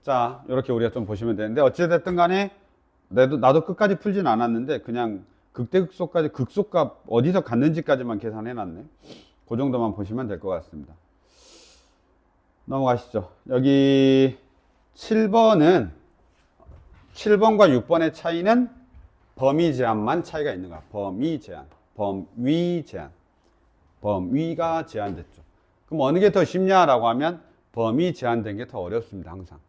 자, 이렇게 우리가 좀 보시면 되는데 어찌됐든 간에 나도 끝까지 풀진 않았는데 그냥 극대극소까지 극소값 어디서 갔는지까지만 계산해놨네. 그 정도만 보시면 될 것 같습니다. 넘어가시죠. 여기 7번과 6번의 차이는 범위 제한만 차이가 있는 거야. 범위가 제한됐죠. 그럼 어느 게 더 쉽냐라고 하면 범위 제한된 게 더 어렵습니다. 항상.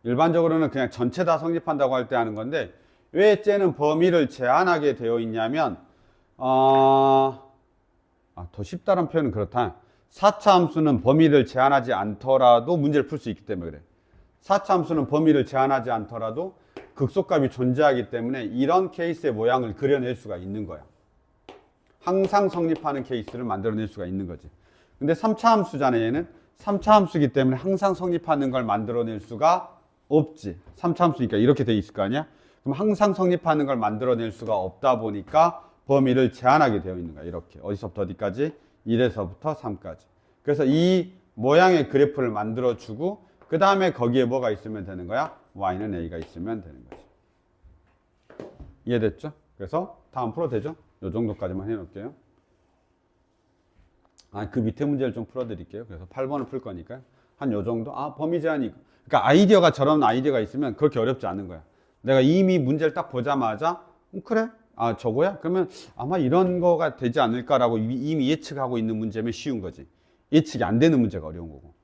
일반적으로는 그냥 전체 다 성립한다고 할 때 하는 건데 왜 쟤는 범위를 제한하게 되어 있냐면 더 쉽다는 표현은 그렇다. 4차 함수는 범위를 제한하지 않더라도 문제를 풀 수 있기 때문에 그래. 4차 함수는 범위를 제한하지 않더라도 극소값이 존재하기 때문에 이런 케이스의 모양을 그려낼 수가 있는 거야. 항상 성립하는 케이스를 만들어낼 수가 있는 거지. 근데 3차 함수잖아요. 얘는 3차 함수이기 때문에 항상 성립하는 걸 만들어낼 수가 없지. 3차 함수니까 이렇게 돼 있을 거 아니야? 그럼 항상 성립하는 걸 만들어낼 수가 없다 보니까 범위를 제한하게 되어 있는 거야. 이렇게. 어디서부터 어디까지? 1에서부터 3까지. 그래서 이 모양의 그래프를 만들어주고 그 다음에 거기에 뭐가 있으면 되는 거야? y는 a가 있으면 되는 거지. 이해됐죠? 그래서 다음 풀어도 되죠? 요 정도까지만 해놓을게요. 그 밑에 문제를 좀 풀어드릴게요. 그래서 8번을 풀 거니까 한 요 정도. 범위 제한이. 그러니까 아이디어가 저런 아이디어가 있으면 그렇게 어렵지 않은 거야. 내가 이미 문제를 딱 보자마자 그래? 저거야? 그러면 아마 이런 거가 되지 않을까라고 이미 예측하고 있는 문제면 쉬운 거지. 예측이 안 되는 문제가 어려운 거고.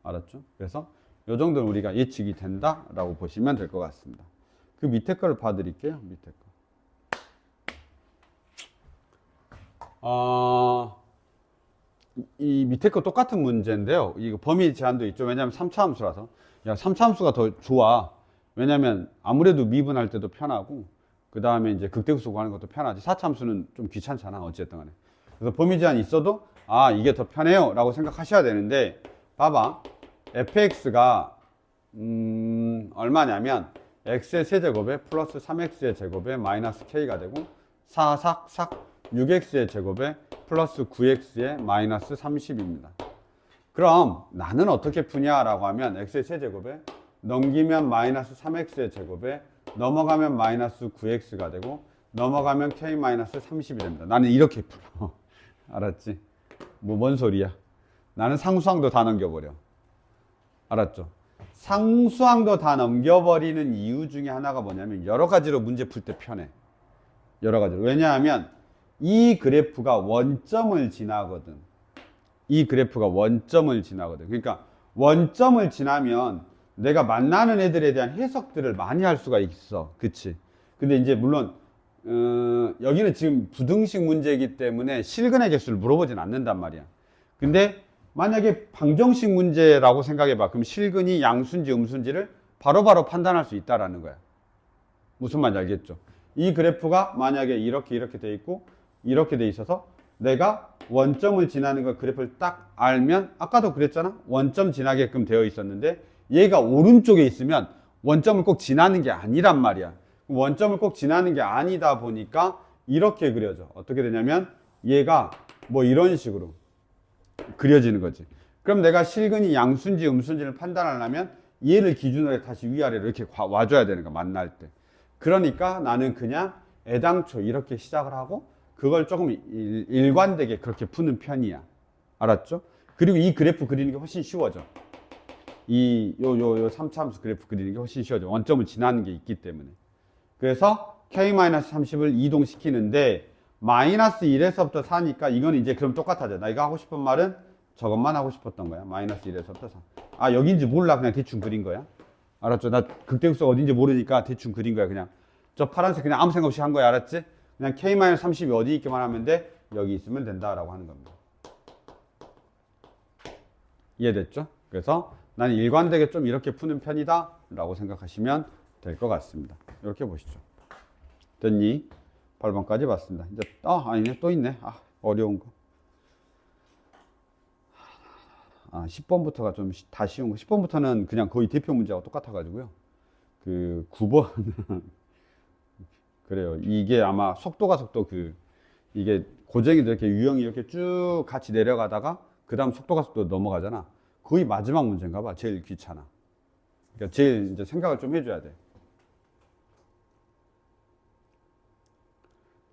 알았죠? 그래서 요 정도는 우리가 예측이 된다라고 보시면 될 것 같습니다. 그 밑에 거를 봐드릴게요. 밑에 거. 이 밑에 거 똑같은 문제인데요. 이거 범위 제한도 있죠. 왜냐하면 3차 함수라서. 3차 함수가 더 좋아. 왜냐하면 아무래도 미분할 때도 편하고 그 다음에 이제 극대극소 구하는 것도 편하지. 4차 함수는 좀 귀찮잖아. 어쨌든 간에. 그래서 범위 제한이 있어도 이게 더 편해요 라고 생각하셔야 되는데 봐봐. fx가 얼마냐면 x의 세제곱에 플러스 3x의 제곱에 마이너스 k가 되고 6x의 제곱에 플러스 9x의 마이너스 30입니다. 그럼 나는 어떻게 푸냐라고 하면 x의 세제곱에 넘기면 마이너스 3x의 제곱에 넘어가면 마이너스 9x가 되고 넘어가면 k 마이너스 30이 됩니다. 나는 이렇게 풀어. 알았지? 뭔 소리야? 나는 상수항도 다 넘겨버려. 알았죠? 상수항도 다 넘겨버리는 이유 중에 하나가 뭐냐면 여러 가지로 문제 풀 때 편해. 여러 가지로. 왜냐하면 이 그래프가 원점을 지나거든. 그러니까 원점을 지나면 내가 만나는 애들에 대한 해석들을 많이 할 수가 있어. 그치? 근데 이제 물론 여기는 지금 부등식 문제이기 때문에 실근의 개수를 물어보진 않는단 말이야. 근데 만약에 방정식 문제라고 생각해봐. 그럼 실근이 양수인지 음수인지를 바로바로 판단할 수 있다라는 거야. 무슨 말인지 알겠죠? 이 그래프가 만약에 이렇게 돼 있고 이렇게 돼 있어서 내가 원점을 지나는 걸 그래프를 딱 알면 아까도 그랬잖아. 원점 지나게끔 되어 있었는데 얘가 오른쪽에 있으면 원점을 꼭 지나는 게 아니란 말이야. 원점을 꼭 지나는 게 아니다 보니까 이렇게 그려져. 어떻게 되냐면 얘가 뭐 이런 식으로 그려지는 거지. 그럼 내가 실근이 양수인지 음수인지를 판단하려면 얘를 기준으로 다시 위아래로 이렇게 와줘야 되는 거야. 만날 때. 그러니까 나는 그냥 애당초 이렇게 시작을 하고 그걸 조금 일관되게 그렇게 푸는 편이야. 알았죠? 그리고 이 그래프 그리는 게 훨씬 쉬워져. 요 3차함수 그래프 그리는 게 훨씬 쉬워져. 원점을 지나는 게 있기 때문에. 그래서 K-30을 이동시키는데 마이너스 1에서부터 4니까 이건 이제 그럼 똑같아져. 나 이거 하고 싶은 말은 저것만 하고 싶었던 거야. 마이너스 1에서부터 4. 아, 여긴지 몰라. 그냥 대충 그린 거야. 알았죠? 나 극대극소가 어딘지 모르니까 대충 그린 거야. 그냥 저 파란색 그냥 아무 생각 없이 한 거야. 알았지? 그냥 K-30이 어디 있기만 하면 돼? 여기 있으면 된다라고 하는 겁니다. 이해됐죠? 그래서 나는 일관되게 좀 이렇게 푸는 편이다 라고 생각하시면 될 것 같습니다. 이렇게 보시죠. 됐니? 8번까지 봤습니다. 이제 아니네. 또 있네. 어려운 거. 10번부터가 좀 다 쉬운 거. 10번부터는 그냥 거의 대표 문제하고 똑같아 가지고요. 그 9번 그래요. 이게 아마 속도가 이게 고정이 이렇게 유형이 이렇게 쭉 같이 내려가다가 그 다음 속도가 속도 넘어가잖아. 거의 마지막 문제인가 봐. 제일 귀찮아. 그러니까 제일 이제 생각을 좀 해줘야 돼.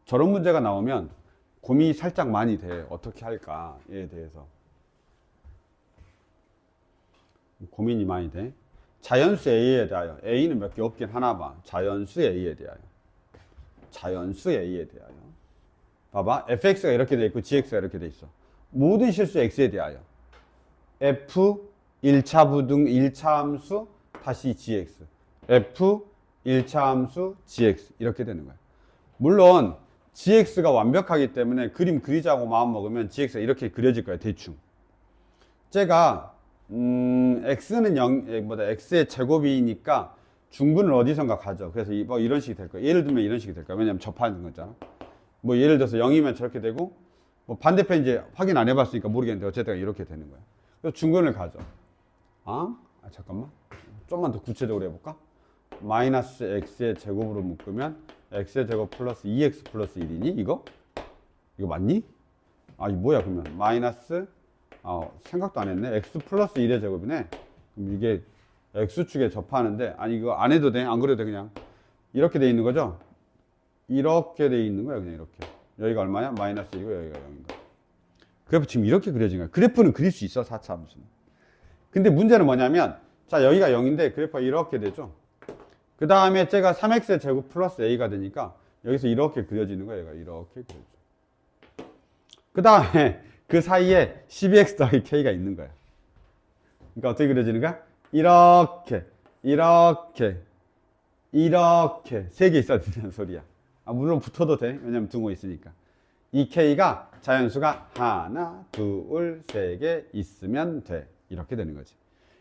저런 문제가 나오면 고민이 살짝 많이 돼. 어떻게 할까에 대해서. 고민이 많이 돼. 자연수 A에 대하여. A는 몇 개 없긴 하나 봐. 자연수 A에 대하여. 자연수 A에 대하여. 봐봐. fx가 이렇게 돼 있고 gx가 이렇게 돼 있어. 모든 실수 x에 대하여. f 1차 부등 1차 함수 다시 gx. f 1차 함수 gx. 이렇게 되는 거야. 물론 gx가 완벽하기 때문에 그림 그리자고 마음 먹으면 gx가 이렇게 그려질 거야. 대충. 제가 x는 x의 제곱이니까 중근을 어디선가 가죠. 그래서 뭐 이런 식이 될 거야. 예를 들면 이런 식이 될 거야. 왜냐면 접하는 거잖아. 뭐 예를 들어서 0이면 저렇게 되고 뭐 반대편 이제 확인 안 해봤으니까 모르겠는데 어쨌든 이렇게 되는 거야. 그래서 중근을 가죠. 잠깐만. 좀만 더 구체적으로 해볼까? 마이너스 x의 제곱으로 묶으면 x의 제곱 플러스 2x 플러스 1이니? 이거 맞니? 이거 뭐야 그러면 마이너스 생각도 안 했네. x 플러스 1의 제곱이네. 그럼 이게 x축에 접하는데 이거 안 해도 돼? 안 그래도 돼? 그냥 이렇게 돼 있는 거죠? 이렇게 돼 있는 거야. 그냥 이렇게. 여기가 얼마냐? 마이너스 1이고 여기가 0인 거야. 그래프 지금 이렇게 그려진 거야. 그래프는 그릴 수 있어. 4차 함수는. 근데 문제는 뭐냐면 자 여기가 0인데 그래프가 이렇게 되죠. 그 다음에 제가 3x의 제곱 플러스 a가 되니까 여기서 이렇게 그려지는 거야. 얘가 이렇게 그려져. 그 다음에 그 사이에 12x 더하기 k가 있는 거야. 그러니까 어떻게 그려지는 거야? 이렇게 세 개 있어야 된다는 소리야. 물론 붙어도 돼. 왜냐면 등호 있으니까. 이 k가 자연수가 하나, 둘, 세 개 있으면 돼. 이렇게 되는 거지.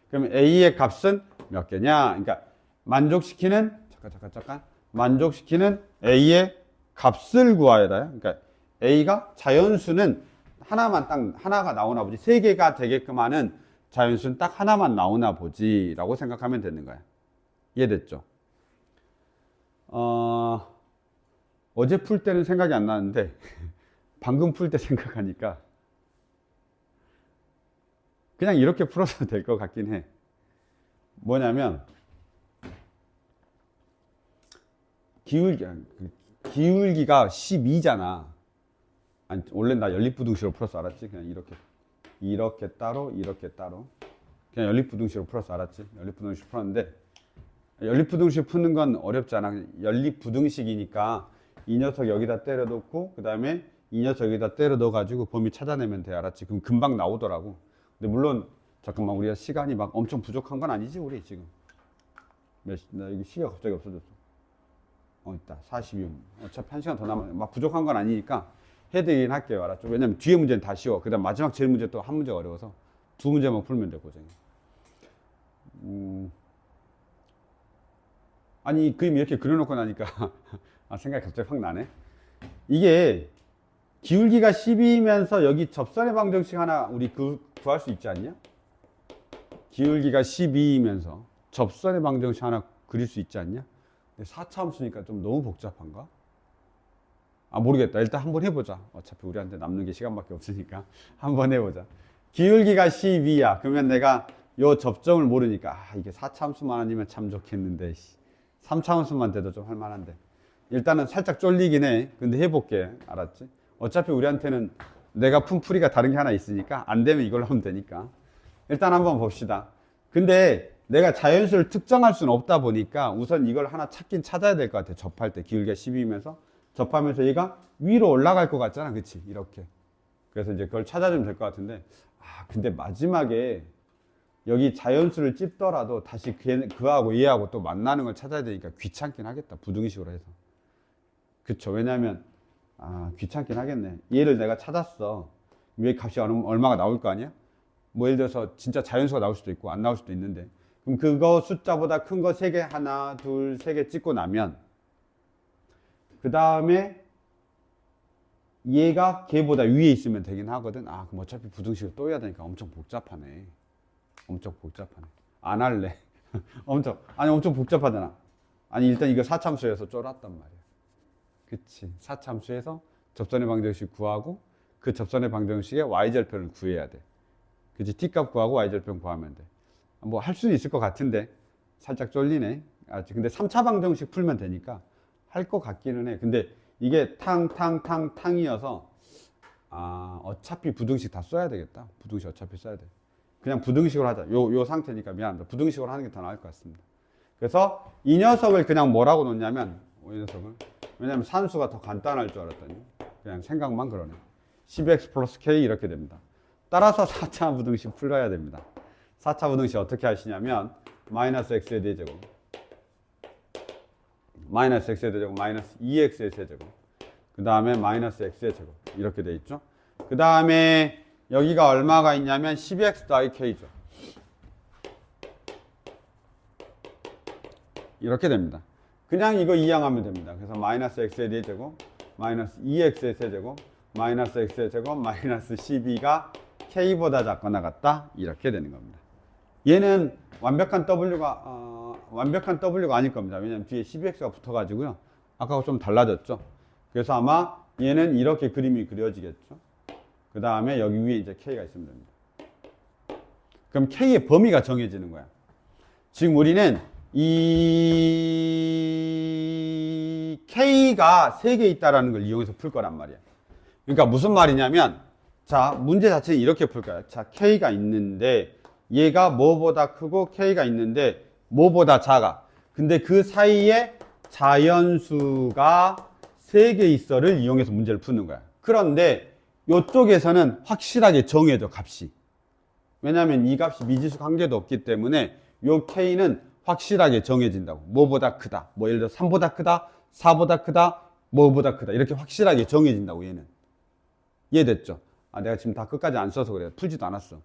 그러면 a의 값은 몇 개냐? 그러니까 만족시키는 만족시키는 a의 값을 구하여야 돼. 그러니까 a가 자연수는 하나가 나오나 보지. 세 개가 되게끔 하는 자연수는 딱 하나만 나오나 보지 라고 생각하면 되는 거야. 이해됐죠? 어제 풀 때는 생각이 안 나는데 방금 풀 때 생각하니까 그냥 이렇게 풀어도 될 것 같긴 해. 뭐냐면 기울기가 12잖아. 원래 나 연립부등식으로 풀어서 알았지? 그냥 이렇게 따로 그냥 연립부등식으로 풀어서 알았지? 연립부등식 풀었는데 연립부등식 푸는 건 어렵지 않아. 연립부등식이니까 이 녀석 여기다 때려 넣고 그 다음에 이 녀석 여기다 때려 넣어 가지고 범위 찾아내면 돼. 알았지? 그럼 금방 나오더라고. 근데 물론 잠깐만 우리가 시간이 막 엄청 부족한 건 아니지 우리 지금. 나 여기 시계가 갑자기 없어졌어. 있다. 42분. 어차피 1시간 더 남았네. 막 부족한 건 아니니까 해드리긴 할게요. 알았죠? 왜냐면 뒤에 문제는 다 쉬워. 그 다음 마지막 제일 문제 또 한 문제가 어려워서 두 문제만 풀면 돼, 고생이. 아니, 그림 이렇게 그려놓고 나니까 생각이 갑자기 확 나네. 이게 기울기가 10이면서 여기 접선의 방정식 하나 우리 구할 수 있지 않냐? 기울기가 12이면서 접선의 방정식 하나 그릴 수 있지 않냐? 4차 함수니까 좀 너무 복잡한가? 모르겠다. 일단 한번 해보자. 어차피 우리한테 남는 게 시간밖에 없으니까 한번 해보자. 기울기가 12야. 그러면 내가 요 접점을 모르니까 이게 4차 함수만 아니면 참 좋겠는데 3차 함수만 돼도 좀 할만한데 일단은 살짝 쫄리긴 해. 근데 해볼게. 알았지? 어차피 우리한테는 내가 푼 풀이가 다른 게 하나 있으니까 안 되면 이걸로 하면 되니까 일단 한번 봅시다. 근데 내가 자연수를 특정할 수는 없다 보니까 우선 이걸 하나 찾긴 찾아야 될 것 같아. 접할 때 기울기가 12이면서 접하면서 얘가 위로 올라갈 것 같잖아. 그치? 이렇게. 그래서 이제 그걸 찾아주면 될 것 같은데 근데 마지막에 여기 자연수를 찝더라도 다시 그하고 얘하고 또 만나는 걸 찾아야 되니까 귀찮긴 하겠다. 부등식으로 해서. 그쵸? 왜냐면 귀찮긴 하겠네. 얘를 내가 찾았어. 얘 값이 얼마가 나올 거 아니야? 뭐 예를 들어서 진짜 자연수가 나올 수도 있고 안 나올 수도 있는데 그럼 그거 숫자보다 큰 거 3개 하나 둘 3개 찍고 나면 그 다음에 얘가 걔보다 위에 있으면 되긴 하거든. 그럼 어차피 부등식을 또 해야 되니까 엄청 복잡하네. 엄청 복잡하네. 안 할래. 엄청 복잡하잖아. 일단 이거 4참수에서 쫄았단 말이야. 그치. 4참수에서 접선의 방정식 구하고 그 접선의 방정식의 y절편을 구해야 돼. 그치. t값 구하고 y절편 구하면 돼. 뭐 할 수는 있을 것 같은데 살짝 쫄리네. 근데 3차 방정식 풀면 되니까 할 것 같기는 해. 근데 이게 탕이어서 어차피 부등식 다 써야 되겠다. 부등식 어차피 써야 돼. 그냥 부등식으로 하자. 요 상태니까 미안합니다. 부등식으로 하는 게 더 나을 것 같습니다. 그래서 이 녀석을 그냥 뭐라고 놓냐면 이 녀석을 왜냐면 산수가 더 간단할 줄 알았더니 그냥 생각만 그러네. 10x 플러스 k 이렇게 됩니다. 따라서 4차 부등식 풀어야 됩니다. 4차 부등식 어떻게 하시냐면 마이너스 x의 대제곱 마이너스 x의 대제곱 마이너스 2x의 세제곱 그 다음에 마이너스 x의 제곱 이렇게 돼 있죠. 그 다음에 여기가 얼마가 있냐면 12x 더하기 k죠. 이렇게 됩니다. 그냥 이거 이항하면 됩니다. 그래서 마이너스 x의 대제곱 마이너스 2x의 세제곱 마이너스 x의 제곱 마이너스 12가 k보다 작거나 같다 이렇게 되는 겁니다. 얘는 완벽한 w가 아닐 겁니다. 왜냐면 뒤에 12x가 붙어가지고요. 아까하고 좀 달라졌죠. 그래서 아마 얘는 이렇게 그림이 그려지겠죠. 그 다음에 여기 위에 이제 k가 있으면 됩니다. 그럼 k의 범위가 정해지는 거야. 지금 우리는 이 k가 3개 있다라는 걸 이용해서 풀 거란 말이야. 그러니까 무슨 말이냐면 자, 문제 자체는 이렇게 풀 거야. 자, k가 있는데 얘가 뭐보다 크고 k가 있는데 뭐보다 작아. 근데 그 사이에 자연수가 3개 있어를 이용해서 문제를 푸는 거야. 그런데 이쪽에서는 확실하게 정해져, 값이. 왜냐하면 이 값이 미지수 관계도 없기 때문에 요 k는 확실하게 정해진다고. 뭐보다 크다. 뭐 예를 들어 3보다 크다, 4보다 크다, 뭐보다 크다. 이렇게 확실하게 정해진다고, 얘는. 이해됐죠? 내가 지금 다 끝까지 안 써서 그래. 풀지도 않았어.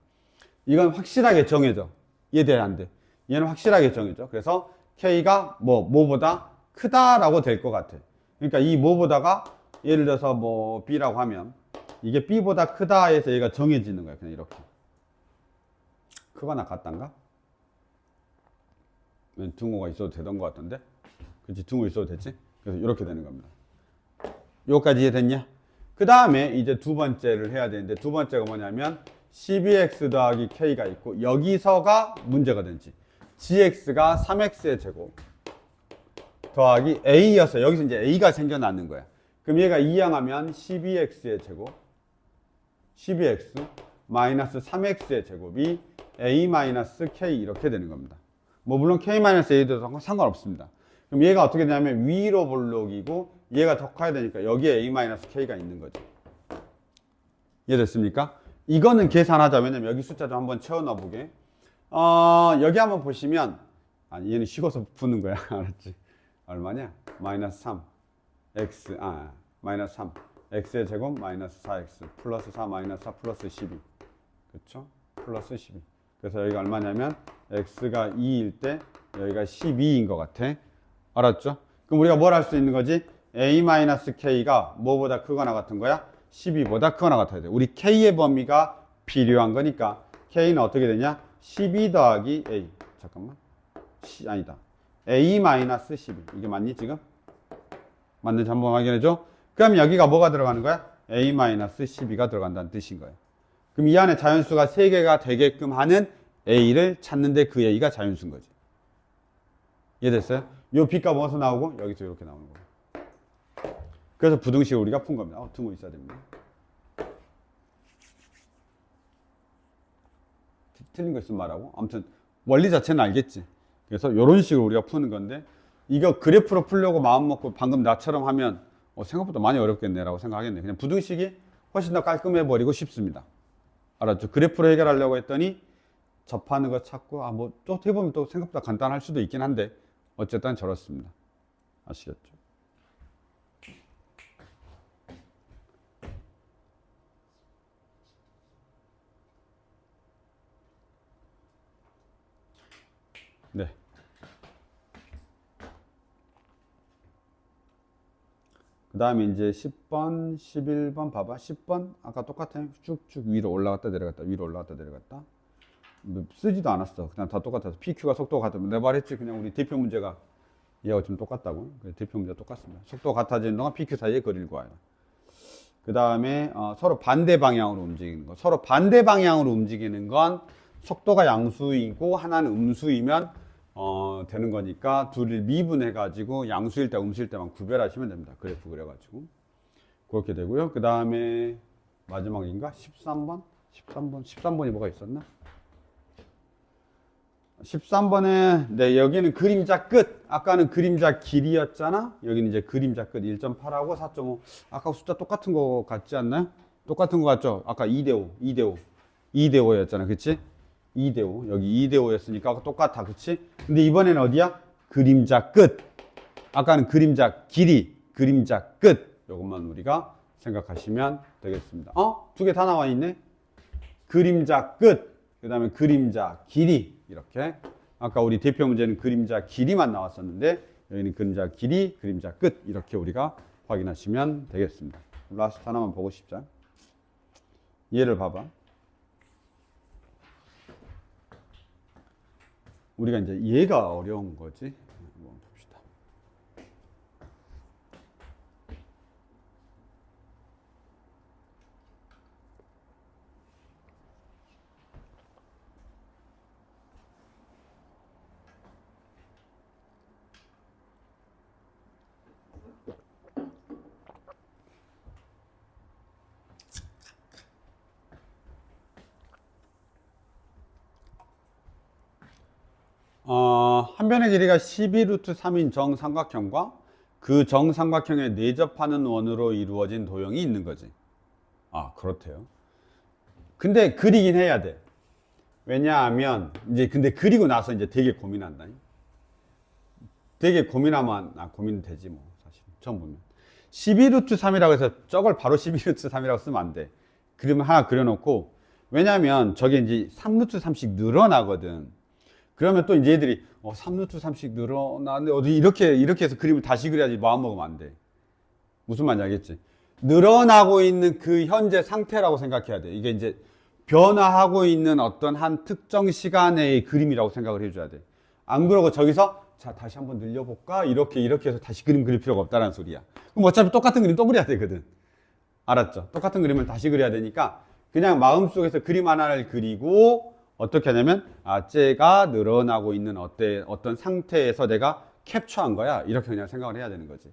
이건 확실하게 정해져. 이해돼, 안 돼? 얘는 확실하게 정해져. 그래서 k가 뭐보다 크다라고 될 것 같아. 그러니까 이 뭐보다가 예를 들어서 뭐 b라고 하면 이게 b보다 크다 해서 얘가 정해지는 거야. 그냥 이렇게. 크거나 같단가? 등호가 있어도 되던 것 같던데? 그치, 등호 있어도 됐지? 그래서 이렇게 되는 겁니다. 요까지 이해됐냐? 그 다음에 이제 두 번째를 해야 되는데 두 번째가 뭐냐면 12x 더하기 k가 있고 여기서가 문제가 되지. gx가 3x의 제곱 더하기 a여서 여기서 이제 a가 생겨나는 거야. 그럼 얘가 이항하면 12x의 제곱 12x 마이너스 3x의 제곱이 a 마이너스 k 이렇게 되는 겁니다. 뭐 물론 k 마이너스 a도 상관없습니다. 그럼 얘가 어떻게 되냐면 위로 볼록이고 얘가 더 커야 되니까 여기에 a 마이너스 k가 있는 거죠. 이해됐습니까? 이거는 계산하자. 왜냐면 여기 숫자 좀 한번 채워 넣어보게. 여기 한번 보시면 얘는 식어서 푸는 거야. 알았지? 얼마냐? 마이너스 3 x 마이너스 3 x의 제곱 마이너스 4x 플러스 4 마이너스 4 플러스 12 그렇죠? 플러스 12 그래서 여기가 얼마냐면 x가 2일 때 여기가 12인 것 같아. 알았죠? 그럼 우리가 뭘 할 수 있는 거지? a-k가 뭐보다 크거나 같은 거야? 12보다 크거나 같아야 돼. 우리 k의 범위가 필요한 거니까 k는 어떻게 되냐? 12 더하기 a 잠깐만 아니다 a-12 이게 맞니 지금? 맞는지 한번 확인해줘. 그럼 여기가 뭐가 들어가는 거야? a-12가 들어간다는 뜻인 거예요. 그럼 이 안에 자연수가 3개가 되게끔 하는 a를 찾는데 그 a가 자연수인 거지. 이해됐어요? 요 b값 어디서 나오고 여기서 이렇게 나오는 거예요. 그래서 부등식을 우리가 푼 겁니다. 등호 있어야 됩니다. 틀린 거 있으면 말하고. 아무튼 원리 자체는 알겠지. 그래서 이런 식으로 우리가 푸는 건데 이거 그래프로 풀려고 마음 먹고 방금 나처럼 하면 생각보다 많이 어렵겠네라고 생각하겠네. 그냥 부등식이 훨씬 더 깔끔해 버리고 쉽습니다. 알았죠? 그래프로 해결하려고 했더니 접하는 거 찾고 뭐 또 어떻게 보면 또 생각보다 간단할 수도 있긴 한데 어쨌든 저렇습니다. 아시겠죠? 네. 그 다음에 이제 10번, 11번 봐봐. 10번 아까 똑같아. 쭉쭉 위로 올라갔다 내려갔다 위로 올라갔다 내려갔다. 쓰지도 않았어. 그냥 다 똑같아서 PQ가 속도가 같으면 내가 말했지. 그냥 우리 대표 문제가 얘하고 좀 똑같다고. 대표 문제가 똑같습니다. 속도가 같아지는 동안 PQ 사이에 거리를 구하여. 그 다음에 서로 반대 방향으로 움직이는 거. 서로 반대 방향으로 움직이는 건 속도가 양수이고 하나는 음수이면 되는 거니까 둘을 미분해 가지고 양수일 때 음수일 때만 구별하시면 됩니다. 그래프 그려가지고 그렇게 되고요. 그 다음에 마지막인가? 13번이 뭐가 있었나? 13번에 네 여기는 그림자 끝. 아까는 그림자 길이였잖아. 여기는 이제 그림자 끝 1.8하고 4.5. 아까 숫자 똑같은 거 같지 않나요? 똑같은 거 같죠? 아까 2대5였잖아. 그치? 2대5 여기 2대5였으니까 똑같아. 그치? 근데 이번에는 어디야? 그림자 끝. 아까는 그림자 길이 그림자 끝. 요것만 우리가 생각하시면 되겠습니다. 2개 다 나와 있네. 그림자 끝. 그 다음에 그림자 길이. 이렇게 아까 우리 대표 문제는 그림자 길이만 나왔었는데 여기는 그림자 길이 그림자 끝. 이렇게 우리가 확인하시면 되겠습니다. 라스트 하나만 보고 싶자. 얘를 봐봐. 우리가 이제 얘가 어려운 거지. 한번 봅시다. 한 변의 길이가 12루트 3인 정삼각형과 그 정삼각형에 내접하는 원으로 이루어진 도형이 있는 거지. 그렇대요. 근데 그리긴 해야 돼. 왜냐하면 이제 근데 그리고 나서 이제 되게 고민한다. 되게 고민하면 고민되지 뭐 사실 처음 보면 12루트 3이라고 해서 저걸 바로 12루트 3이라고 쓰면 안 돼. 그러면 하나 그려놓고 왜냐하면 저게 이제 3루트 3씩 늘어나거든. 그러면 또 이제 애들이 3루트 3씩 늘어나는데 어디 이렇게 해서 그림을 다시 그려야지 마음 먹으면 안 돼. 무슨 말인지 알겠지? 늘어나고 있는 그 현재 상태라고 생각해야 돼. 이게 이제 변화하고 있는 어떤 한 특정 시간의 그림이라고 생각을 해줘야 돼. 안 그러고 저기서 자 다시 한번 늘려볼까? 이렇게 해서 다시 그림 그릴 필요가 없다는 소리야. 그럼 어차피 똑같은 그림 또 그려야 되거든. 알았죠? 똑같은 그림을 다시 그려야 되니까 그냥 마음속에서 그림 하나를 그리고 어떻게 하냐면 쟤가 늘어나고 있는 어떤 상태에서 내가 캡처한 거야. 이렇게 그냥 생각을 해야 되는 거지.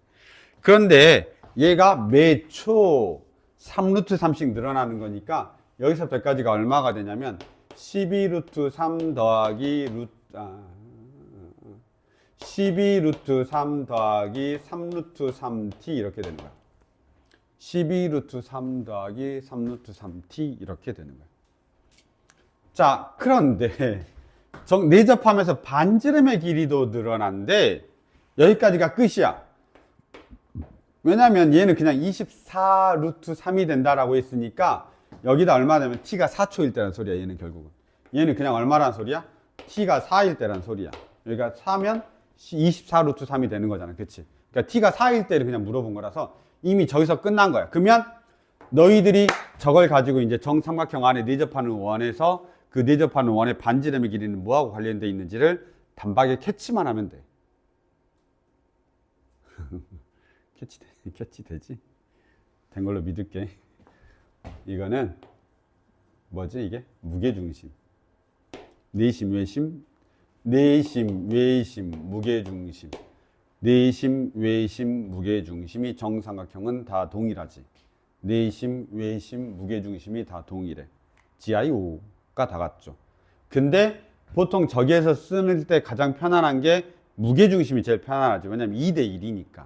그런데 얘가 매초 3루트 3씩 늘어나는 거니까 여기서부터 여기까지가 얼마가 되냐면 12루트 3 더하기 12루트 3 더하기 3루트 3t 이렇게 되는 거야. 12루트 3 더하기 3루트 3t 이렇게 되는 거야. 자, 그런데 내접하면서 반지름의 길이도 늘어난데 여기까지가 끝이야. 왜냐면 얘는 그냥 24 루트 3이 된다라고 했으니까 여기다 얼마 되면 t가 4초일 때란 소리야. 얘는 결국은. 얘는 그냥 얼마란 소리야? t가 4일 때란 소리야. 그러니까 4면 24 루트 3이 되는 거잖아. 그치? 그러니까 t가 4일 때를 그냥 물어본 거라서 이미 저기서 끝난 거야. 그러면 너희들이 저걸 가지고 이제 정삼각형 안에 내접하는 원에서 그 내접하는 원의 반지름의 길이는 뭐하고 관련되어 있는지를 단박에 캐치만 하면 돼. 캐치 되지? 된 걸로 믿을게. 이거는 뭐지 이게? 무게중심. 내심, 외심, 내심, 외심, 무게중심. 내심, 외심, 무게중심이 정삼각형은 다 동일하지. 내심, 외심, 무게중심이 다 동일해. GIO가 다 같죠. 근데 보통 저기에서 쓸 때 가장 편안한 게 무게중심이 제일 편안하죠. 왜냐면 2대 1이니까.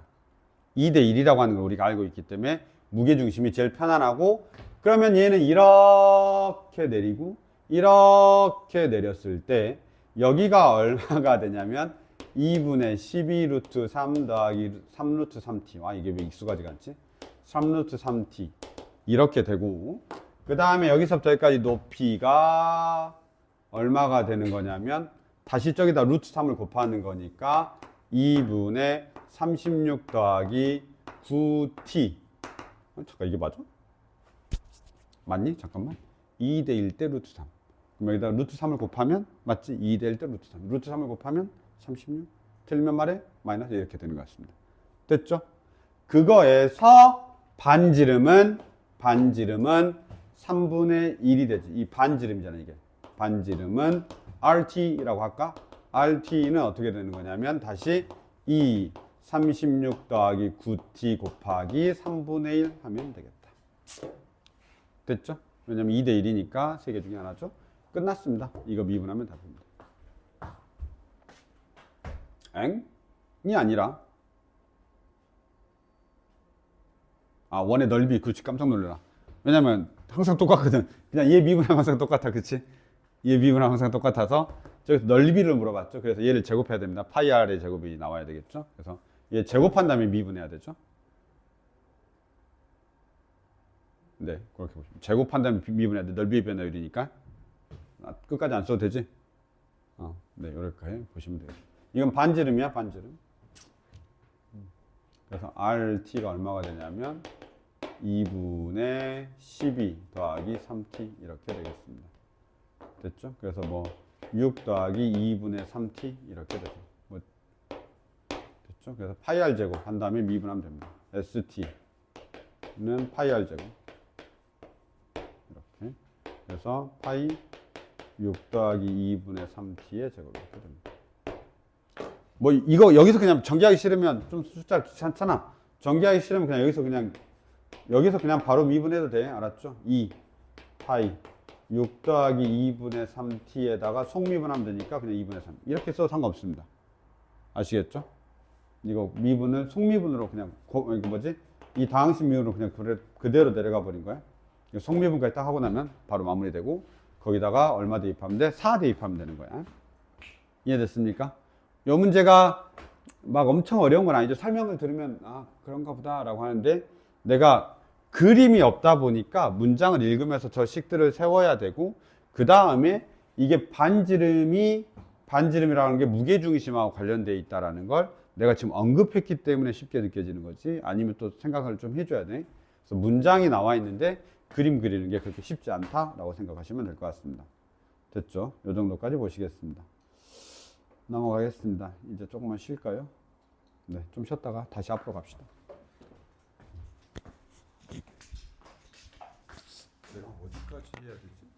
2대 1이라고 하는 걸 우리가 알고 있기 때문에 무게중심이 제일 편안하고, 그러면 얘는 이렇게 내리고 이렇게 내렸을 때 여기가 얼마가 되냐면 2분의 12 루트 3 더하기 3 루트 3t. 와, 이게 왜 익숙하지가 않지? 3 루트 3t 이렇게 되고, 그 다음에 여기서부터 여기까지 높이가 얼마가 되는 거냐면 다시 저기다 루트 3을 곱하는 거니까 2분의 36 더하기 9t. 잠깐, 이게 맞아? 맞니? 잠깐만. 2대 1대 루트 3. 그럼 여기다 루트 3을 곱하면 맞지? 2대 1대 루트 3. 루트 3을 곱하면 36. 틀리면 말해? 마이너스 이렇게 되는 것 같습니다. 됐죠? 그거에서 반지름은 3분의 1이 되지. 이 반지름이잖아, 이게. 반지름은 RT라고 할까? RT는 어떻게 되는 거냐면 다시 36 더하기 9t 곱하기 3분의 1 하면 되겠다. 됐죠? 왜냐면 2대 1이니까 세 개 중에 하나죠. 끝났습니다. 이거 미분하면 답입니다. 이 아니라 원의 넓이. 그렇지, 깜짝 놀래라. 왜냐면 항상 똑같거든. 그냥 얘 미분하면 항상 똑같아. 그치? 얘 미분하면 항상 똑같아서 저기서 넓이를 물어봤죠. 그래서 얘를 제곱해야 됩니다. 파이 r의 제곱이 나와야 되겠죠. 그래서 얘 제곱한 다음에 미분해야 되죠. 네, 그렇게 보시면 제곱한 다음에 미분해야 돼. 넓이의 변화율이니까. 끝까지 안 써도 되지? 네, 이렇게 보시면 되겠죠. 이건 반지름이야, 반지름. 그래서 RT가 얼마가 되냐면 2분의 12 더하기 3t 이렇게 되겠습니다. 됐죠? 그래서 뭐 6 더하기 2분의 3t 이렇게 되죠. 됐죠? 그래서 파이 r 제곱 한 다음에 미분하면 됩니다. ST는 파이 r 제곱 이렇게. 그래서 파이 6 더하기 2분의 3t의 제곱 이렇게 됩니다. 뭐 이거 여기서 그냥 전개하기 싫으면 좀 숫자 귀찮잖아. 전개하기 싫으면 여기서 그냥 바로 미분해도 돼. 알았죠? 2 파이 6 더하기 2분의 3t에다가 속미분하면 되니까 그냥 2분의 3 이렇게 써도 상관없습니다. 아시겠죠? 이거 미분을 속미분으로 그냥 이 다항식 미분으로 그냥 그대로 내려가 버린 거야. 속미분까지 딱 하고 나면 바로 마무리되고, 거기다가 얼마 대입하면 돼? 4 대입하면 되는 거야. 이해됐습니까? 이 문제가 막 엄청 어려운 건 아니죠. 설명을 들으면 그런가 보다 라고 하는데, 내가 그림이 없다 보니까 문장을 읽으면서 저 식들을 세워야 되고, 그 다음에 이게 반지름이라는 게 무게중심하고 관련되어 있다는 걸 내가 지금 언급했기 때문에 쉽게 느껴지는 거지, 아니면 또 생각을 좀 해줘야 돼. 그래서 문장이 나와 있는데 그림 그리는 게 그렇게 쉽지 않다라고 생각하시면 될 것 같습니다. 됐죠? 이 정도까지 보시겠습니다. 넘어가겠습니다. 이제 조금만 쉴까요? 네, 좀 쉬었다가 다시 앞으로 갑시다. 내가 어디까지 해야 되지?